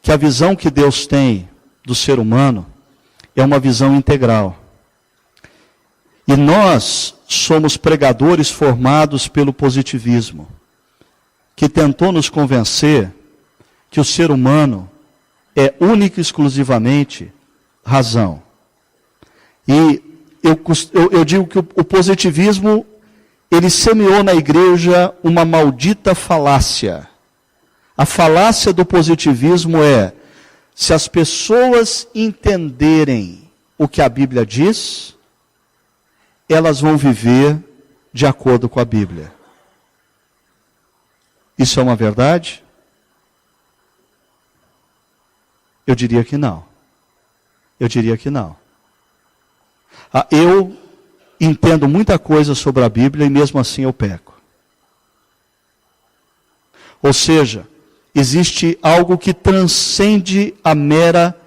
A: que a visão que Deus tem do ser humano é uma visão integral. E nós somos pregadores formados pelo positivismo, que tentou nos convencer que o ser humano é único e exclusivamente razão. E eu digo que o positivismo, ele semeou na igreja uma maldita falácia. A falácia do positivismo é: se as pessoas entenderem o que a Bíblia diz, elas vão viver de acordo com a Bíblia. Isso é uma verdade? Eu diria que não. Eu diria que não. Eu entendo muita coisa sobre a Bíblia e mesmo assim eu peco. Ou seja, existe algo que transcende a mera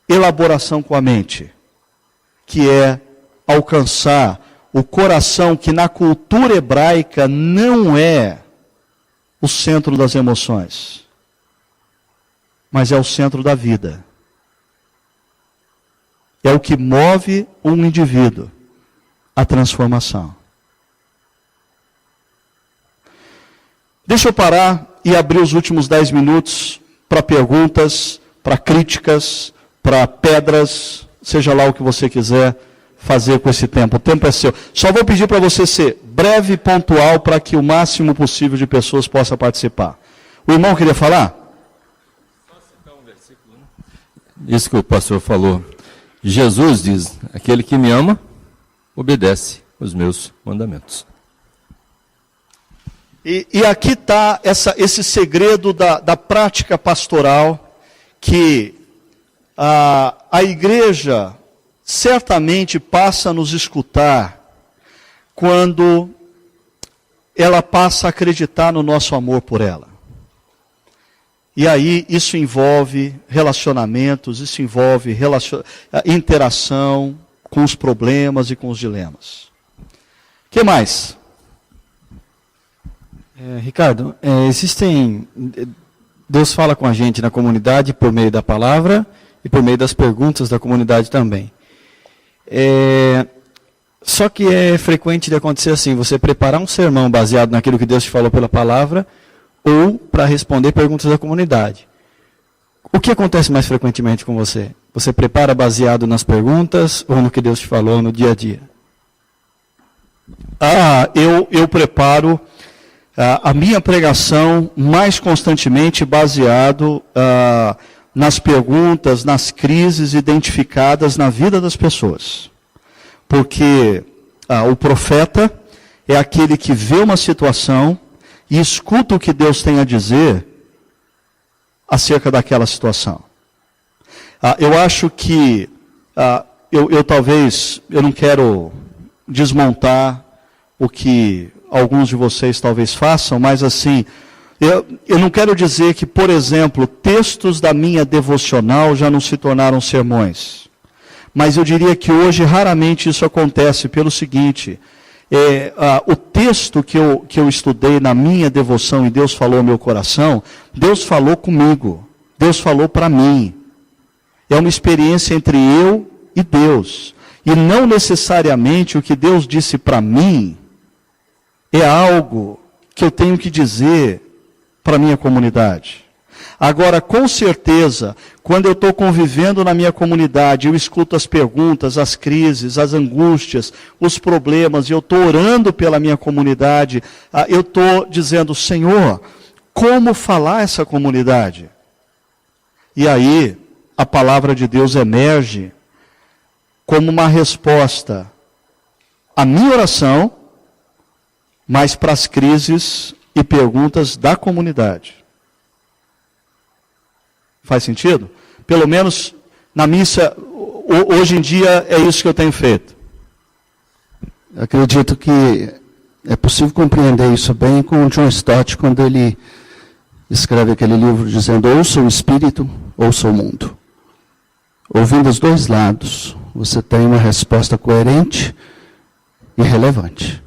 A: elaboração com a mente, que é alcançar o coração, que na cultura hebraica não é o centro das emoções, mas é o centro da vida. É o que move um indivíduo à transformação. Deixa eu parar e abrir os últimos 10 minutos para perguntas, para críticas, para pedras, seja lá o que você quiser fazer com esse tempo. O tempo é seu. Só vou pedir para você ser breve e pontual para que o máximo possível de pessoas possa participar. O irmão queria falar?
C: Só citar um versículo, né? Isso que o pastor falou. Jesus diz: aquele que me ama, obedece os meus mandamentos.
A: E aqui está esse segredo da prática pastoral, que a igreja certamente passa a nos escutar quando ela passa a acreditar no nosso amor por ela. E aí isso envolve relacionamentos, isso envolve interação com os problemas e com os dilemas. O que mais?
D: Ricardo, Deus fala com a gente na comunidade por meio da palavra e por meio das perguntas da comunidade também. Só que é frequente de acontecer assim: você preparar um sermão baseado naquilo que Deus te falou pela palavra, ou para responder perguntas da comunidade. O que acontece mais frequentemente com você? Você prepara baseado nas perguntas ou no que Deus te falou no dia a dia?
A: Eu preparo a minha pregação mais constantemente baseado nas perguntas, nas crises identificadas na vida das pessoas. Porque o profeta é aquele que vê uma situação e escuta o que Deus tem a dizer acerca daquela situação. Eu acho que, eu não quero desmontar o que alguns de vocês talvez façam, mas assim, eu não quero dizer que, por exemplo, textos da minha devocional já não se tornaram sermões. Mas eu diria que hoje raramente isso acontece pelo seguinte: o texto que eu estudei na minha devoção e Deus falou ao meu coração, Deus falou comigo, Deus falou para mim. É uma experiência entre eu e Deus. E não necessariamente o que Deus disse para mim é algo que eu tenho que dizer para a minha comunidade. Agora, com certeza, quando eu estou convivendo na minha comunidade, eu escuto as perguntas, as crises, as angústias, os problemas, e eu estou orando pela minha comunidade, eu estou dizendo, Senhor, como falar essa comunidade? E aí, a palavra de Deus emerge como uma resposta à minha oração, mas para as crises e perguntas da comunidade. Faz sentido? Pelo menos na missa, hoje em dia, é isso que eu tenho feito.
E: Acredito que é possível compreender isso bem com o John Stott, quando ele escreve aquele livro dizendo, ouça o espírito, ouça o mundo. Ouvindo os dois lados, você tem uma resposta coerente e relevante.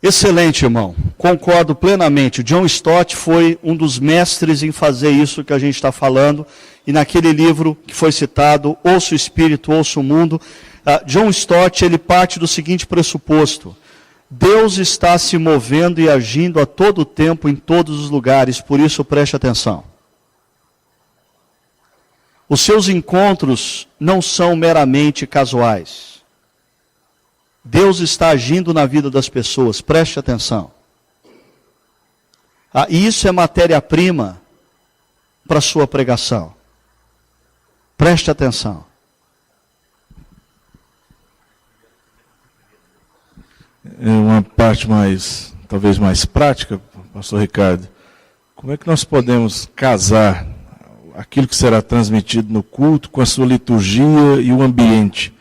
A: Excelente, irmão. Concordo plenamente. O John Stott foi um dos mestres em fazer isso que a gente está falando. E naquele livro que foi citado, Ouça o Espírito, Ouça o Mundo, John Stott, ele parte do seguinte pressuposto. Deus está se movendo e agindo a todo tempo em todos os lugares, por isso preste atenção. Os seus encontros não são meramente casuais. Deus está agindo na vida das pessoas, preste atenção. E isso é matéria-prima para a sua pregação. Preste atenção.
F: É uma parte mais, talvez mais prática, pastor Ricardo. Como é que nós podemos casar aquilo que será transmitido no culto com a sua liturgia e o ambiente?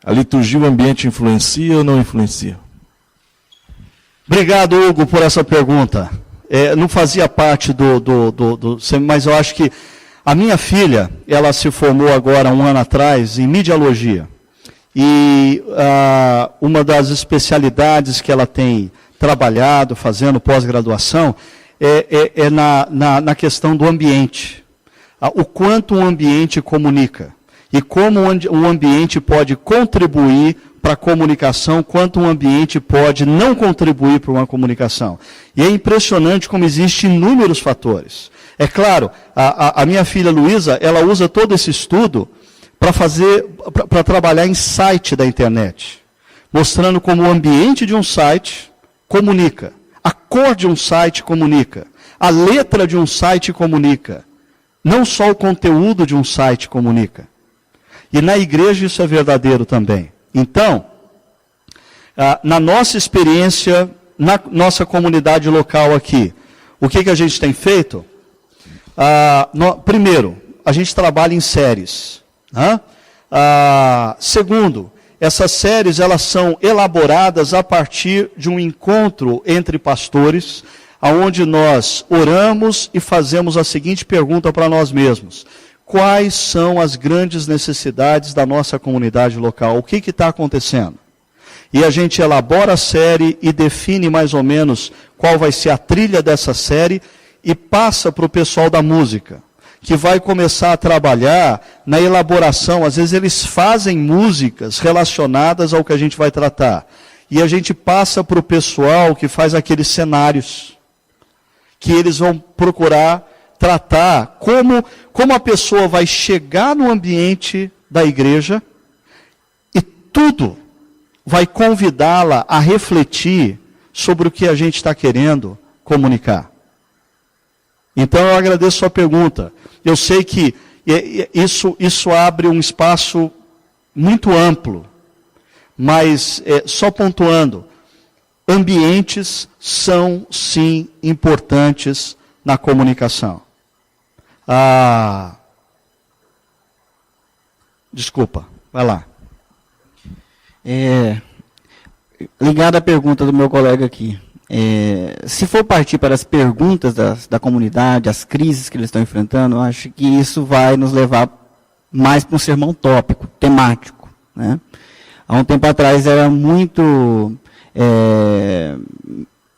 F: A liturgia e o ambiente influencia ou não influencia?
A: Obrigado, Hugo, por essa pergunta. Não fazia parte mas eu acho que a minha filha, ela se formou agora, 1 ano atrás, em mediologia. E uma das especialidades que ela tem trabalhado, fazendo pós-graduação, é na questão do ambiente. O quanto o ambiente comunica. E como o ambiente pode contribuir para a comunicação, quanto o ambiente pode não contribuir para uma comunicação. E é impressionante como existem inúmeros fatores. É claro, a minha filha Luísa, ela usa todo esse estudo para trabalhar em site da internet, mostrando como o ambiente de um site comunica, a cor de um site comunica, a letra de um site comunica, não só o conteúdo de um site comunica. E na igreja isso é verdadeiro também. Então, na nossa experiência, na nossa comunidade local aqui, o que a gente tem feito? Primeiro, a gente trabalha em séries. Segundo, essas séries elas são elaboradas a partir de um encontro entre pastores, onde nós oramos e fazemos a seguinte pergunta para nós mesmos. Quais são as grandes necessidades da nossa comunidade local? O que está acontecendo? E a gente elabora a série e define mais ou menos qual vai ser a trilha dessa série e passa para o pessoal da música, que vai começar a trabalhar na elaboração. Às vezes eles fazem músicas relacionadas ao que a gente vai tratar. E a gente passa para o pessoal que faz aqueles cenários, que eles vão procurar tratar como a pessoa vai chegar no ambiente da igreja e tudo vai convidá-la a refletir sobre o que a gente está querendo comunicar. Então eu agradeço a sua pergunta. Eu sei que isso abre um espaço muito amplo, mas só pontuando, ambientes são sim importantes na comunicação. Desculpa, vai lá.
G: Ligado à pergunta do meu colega aqui, se for partir para as perguntas da comunidade, as crises que eles estão enfrentando, eu acho que isso vai nos levar mais para um sermão tópico, temático. Né? Há um tempo atrás era muito...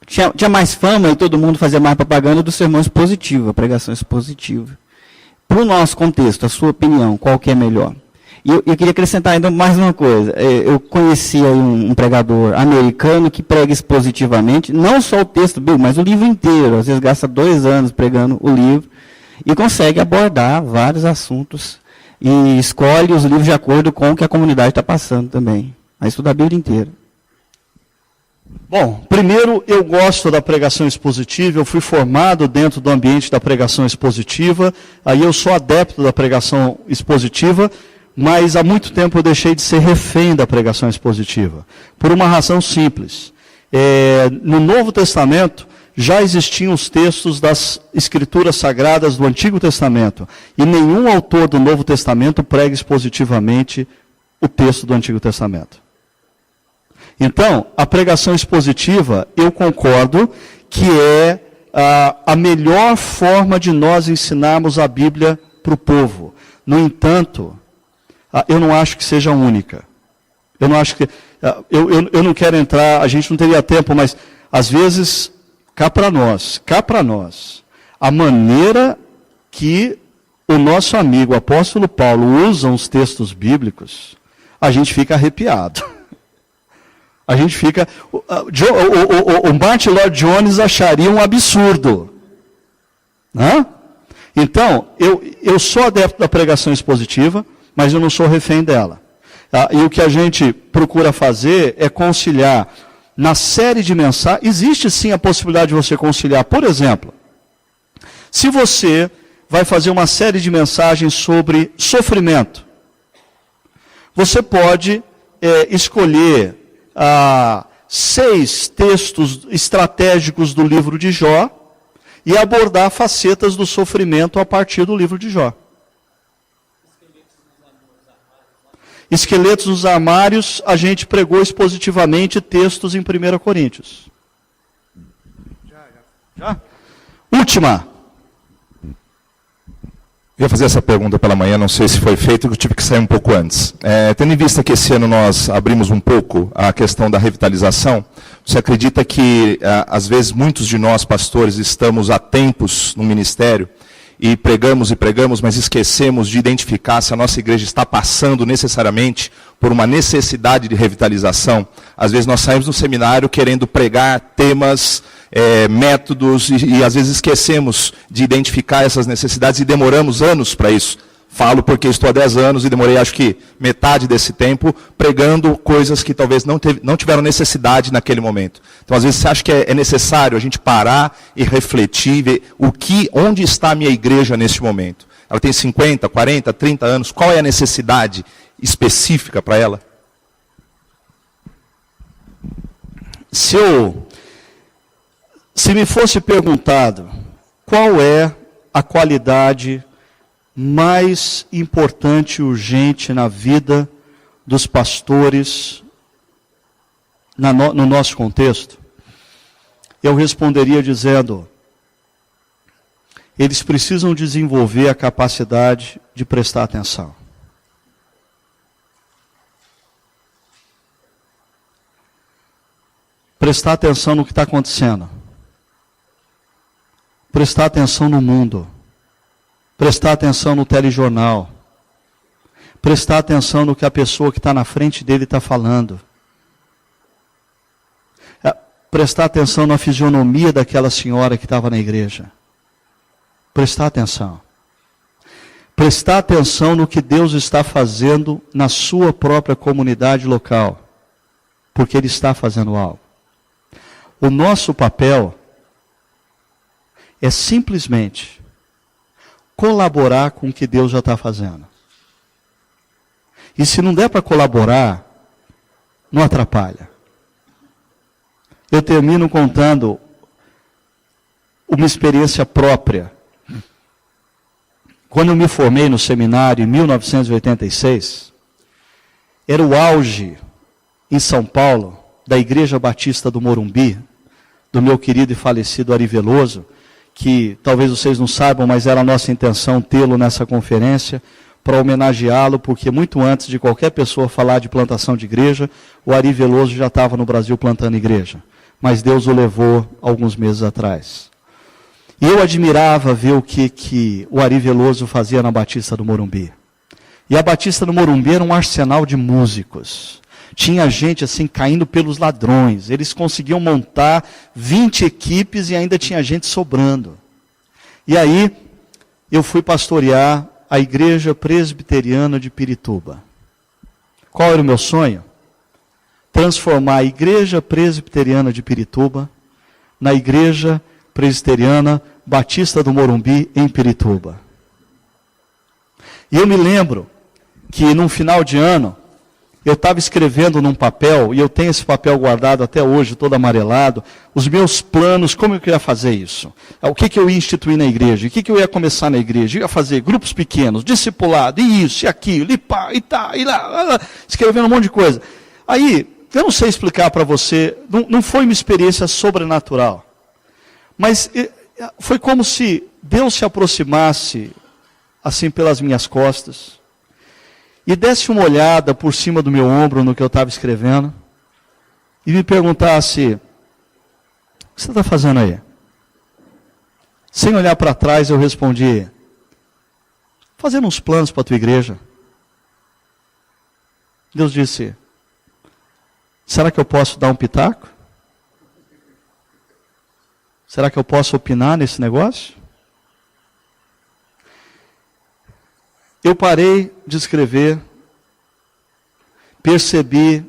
G: Tinha mais fama e todo mundo fazia mais propaganda do sermão expositivo, a pregação expositiva. Para o nosso contexto, a sua opinião, qual que é melhor? E eu queria acrescentar ainda mais uma coisa. Eu conheci aí um pregador americano que prega expositivamente, não só o texto bíblico, mas o livro inteiro. Às vezes gasta 2 anos pregando o livro e consegue abordar vários assuntos e escolhe os livros de acordo com o que a comunidade está passando também. Mas estuda a Bíblia inteira.
A: Bom, primeiro, eu gosto da pregação expositiva, eu fui formado dentro do ambiente da pregação expositiva, aí eu sou adepto da pregação expositiva, mas há muito tempo eu deixei de ser refém da pregação expositiva, por uma razão simples. No Novo Testamento, já existiam os textos das Escrituras Sagradas do Antigo Testamento, e nenhum autor do Novo Testamento prega expositivamente o texto do Antigo Testamento. Então, a pregação expositiva, eu concordo que é a melhor forma de nós ensinarmos a Bíblia para o povo. No entanto, eu não acho que seja única. Eu não acho que... Eu não quero entrar, a gente não teria tempo, mas às vezes, cá para nós, a maneira que o nosso amigo, o apóstolo Paulo, usa os textos bíblicos, a gente fica arrepiado. A gente fica... O Martin Lloyd Jones acharia um absurdo. Né? Então, eu sou adepto da pregação expositiva, mas eu não sou refém dela. E o que a gente procura fazer é conciliar na série de mensagens. Existe sim a possibilidade de você conciliar. Por exemplo, se você vai fazer uma série de mensagens sobre sofrimento, você pode escolher 6 textos estratégicos do livro de Jó e abordar facetas do sofrimento a partir do livro de Jó. Esqueletos nos armários, a gente pregou expositivamente textos em 1 Coríntios. Já? Última.
H: Eu ia fazer essa pergunta pela manhã, não sei se foi feito, eu tive que sair um pouco antes. Tendo em vista que esse ano nós abrimos um pouco a questão da revitalização, você acredita que, às vezes, muitos de nós, pastores, estamos há tempos no ministério e pregamos, mas esquecemos de identificar se a nossa igreja está passando necessariamente por uma necessidade de revitalização? Às vezes nós saímos do seminário querendo pregar temas, métodos, e às vezes esquecemos de identificar essas necessidades e demoramos anos para isso. Falo porque estou há 10 anos e demorei, acho que, metade desse tempo pregando coisas que talvez não tiveram necessidade naquele momento. Então, às vezes, você acha que é necessário a gente parar e refletir, ver onde está a minha igreja neste momento? Ela tem 50, 40, 30 anos, qual é a necessidade específica para ela?
A: Se me fosse perguntado qual é a qualidade mais importante e urgente na vida dos pastores no nosso contexto, eu responderia dizendo: eles precisam desenvolver a capacidade de prestar atenção. Prestar atenção no que está acontecendo. Prestar atenção no mundo. Prestar atenção no telejornal. Prestar atenção no que a pessoa que está na frente dele está falando. Prestar atenção na fisionomia daquela senhora que estava na igreja. Prestar atenção. Prestar atenção no que Deus está fazendo na sua própria comunidade local. Porque Ele está fazendo algo. O nosso papel é simplesmente colaborar com o que Deus já está fazendo. E se não der para colaborar, não atrapalha. Eu termino contando uma experiência própria. Quando eu me formei no seminário em 1986, era o auge em São Paulo da Igreja Batista do Morumbi, do meu querido e falecido Ari Veloso, que talvez vocês não saibam, mas era a nossa intenção tê-lo nessa conferência, para homenageá-lo, porque muito antes de qualquer pessoa falar de plantação de igreja, o Ari Veloso já estava no Brasil plantando igreja. Mas Deus o levou alguns meses atrás. E eu admirava ver o que o Ari Veloso fazia na Batista do Morumbi. E a Batista do Morumbi era um arsenal de músicos. Tinha gente assim caindo pelos ladrões. Eles conseguiam montar 20 equipes e ainda tinha gente sobrando. E aí eu fui pastorear a Igreja Presbiteriana de Pirituba. Qual era o meu sonho? Transformar a Igreja Presbiteriana de Pirituba na Igreja Presbiteriana Batista do Morumbi em Pirituba. E eu me lembro que num final de ano, eu estava escrevendo num papel, e eu tenho esse papel guardado até hoje, todo amarelado, os meus planos, como eu ia fazer isso? O que eu ia instituir na igreja? O que eu ia começar na igreja? Eu ia fazer grupos pequenos, discipulado, e isso, e aquilo, e pá, e tá, e lá, escrevendo um monte de coisa. Aí, eu não sei explicar para você, não foi uma experiência sobrenatural, mas foi como se Deus se aproximasse, assim pelas minhas costas, e desse uma olhada por cima do meu ombro no que eu estava escrevendo, e me perguntasse, o que você está fazendo aí? Sem olhar para trás, eu respondi, fazendo uns planos para a tua igreja. Deus disse, será que eu posso dar um pitaco? Será que eu posso opinar nesse negócio? Eu parei de escrever, percebi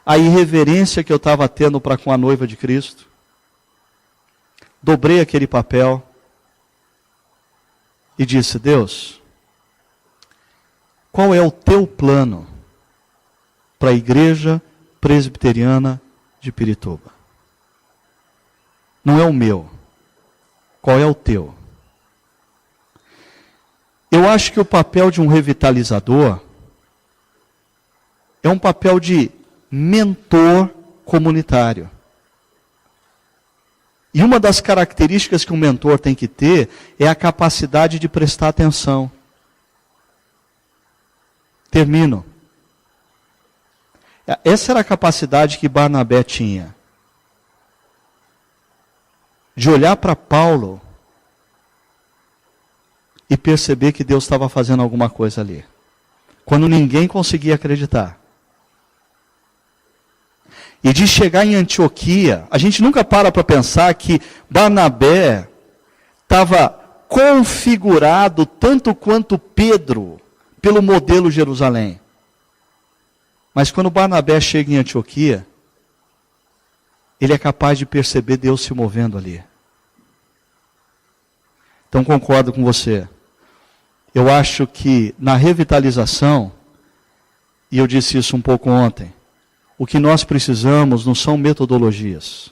A: a irreverência que eu estava tendo para com a noiva de Cristo, dobrei aquele papel e disse, Deus, qual é o teu plano para a Igreja Presbiteriana de Pirituba? Não é o meu, qual é o teu? Eu acho que o papel de um revitalizador é um papel de mentor comunitário. E uma das características que um mentor tem que ter é a capacidade de prestar atenção. Termino. Essa era a capacidade que Barnabé tinha. De olhar para Paulo e perceber que Deus estava fazendo alguma coisa ali. Quando ninguém conseguia acreditar. E de chegar em Antioquia, a gente nunca para pensar que Barnabé estava configurado tanto quanto Pedro pelo modelo Jerusalém. Mas quando Barnabé chega em Antioquia, ele é capaz de perceber Deus se movendo ali. Então concordo com você. Eu acho que na revitalização, e eu disse isso um pouco ontem, o que nós precisamos não são metodologias.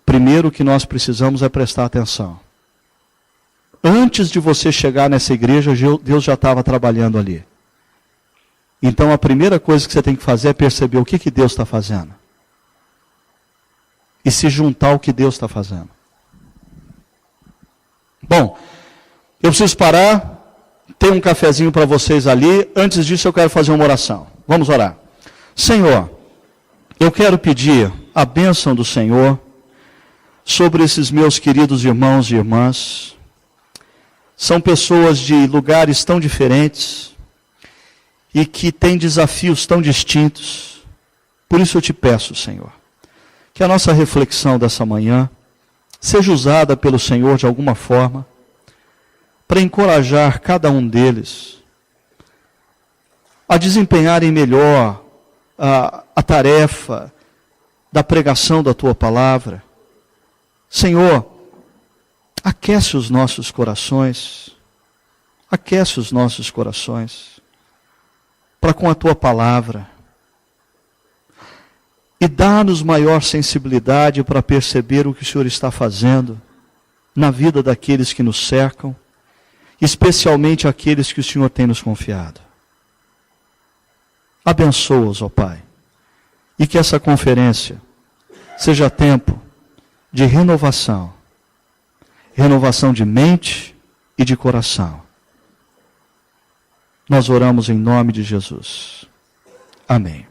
A: Primeiro o que nós precisamos é prestar atenção. Antes de você chegar nessa igreja, Deus já estava trabalhando ali. Então a primeira coisa que você tem que fazer é perceber o que Deus está fazendo. E se juntar ao que Deus está fazendo. Bom, eu preciso parar. Tem um cafezinho para vocês ali. Antes disso eu quero fazer uma oração. Vamos orar. Senhor, eu quero pedir a bênção do Senhor sobre esses meus queridos irmãos e irmãs. São pessoas de lugares tão diferentes e que têm desafios tão distintos. Por isso eu te peço, Senhor, que a nossa reflexão dessa manhã seja usada pelo Senhor de alguma forma para encorajar cada um deles a desempenharem melhor a tarefa da pregação da Tua palavra. Senhor, aquece os nossos corações, para com a Tua palavra, e dá-nos maior sensibilidade para perceber o que o Senhor está fazendo na vida daqueles que nos cercam, especialmente aqueles que o Senhor tem nos confiado. Abençoa-os, ó Pai, e que essa conferência seja tempo de renovação de mente e de coração. Nós oramos em nome de Jesus. Amém.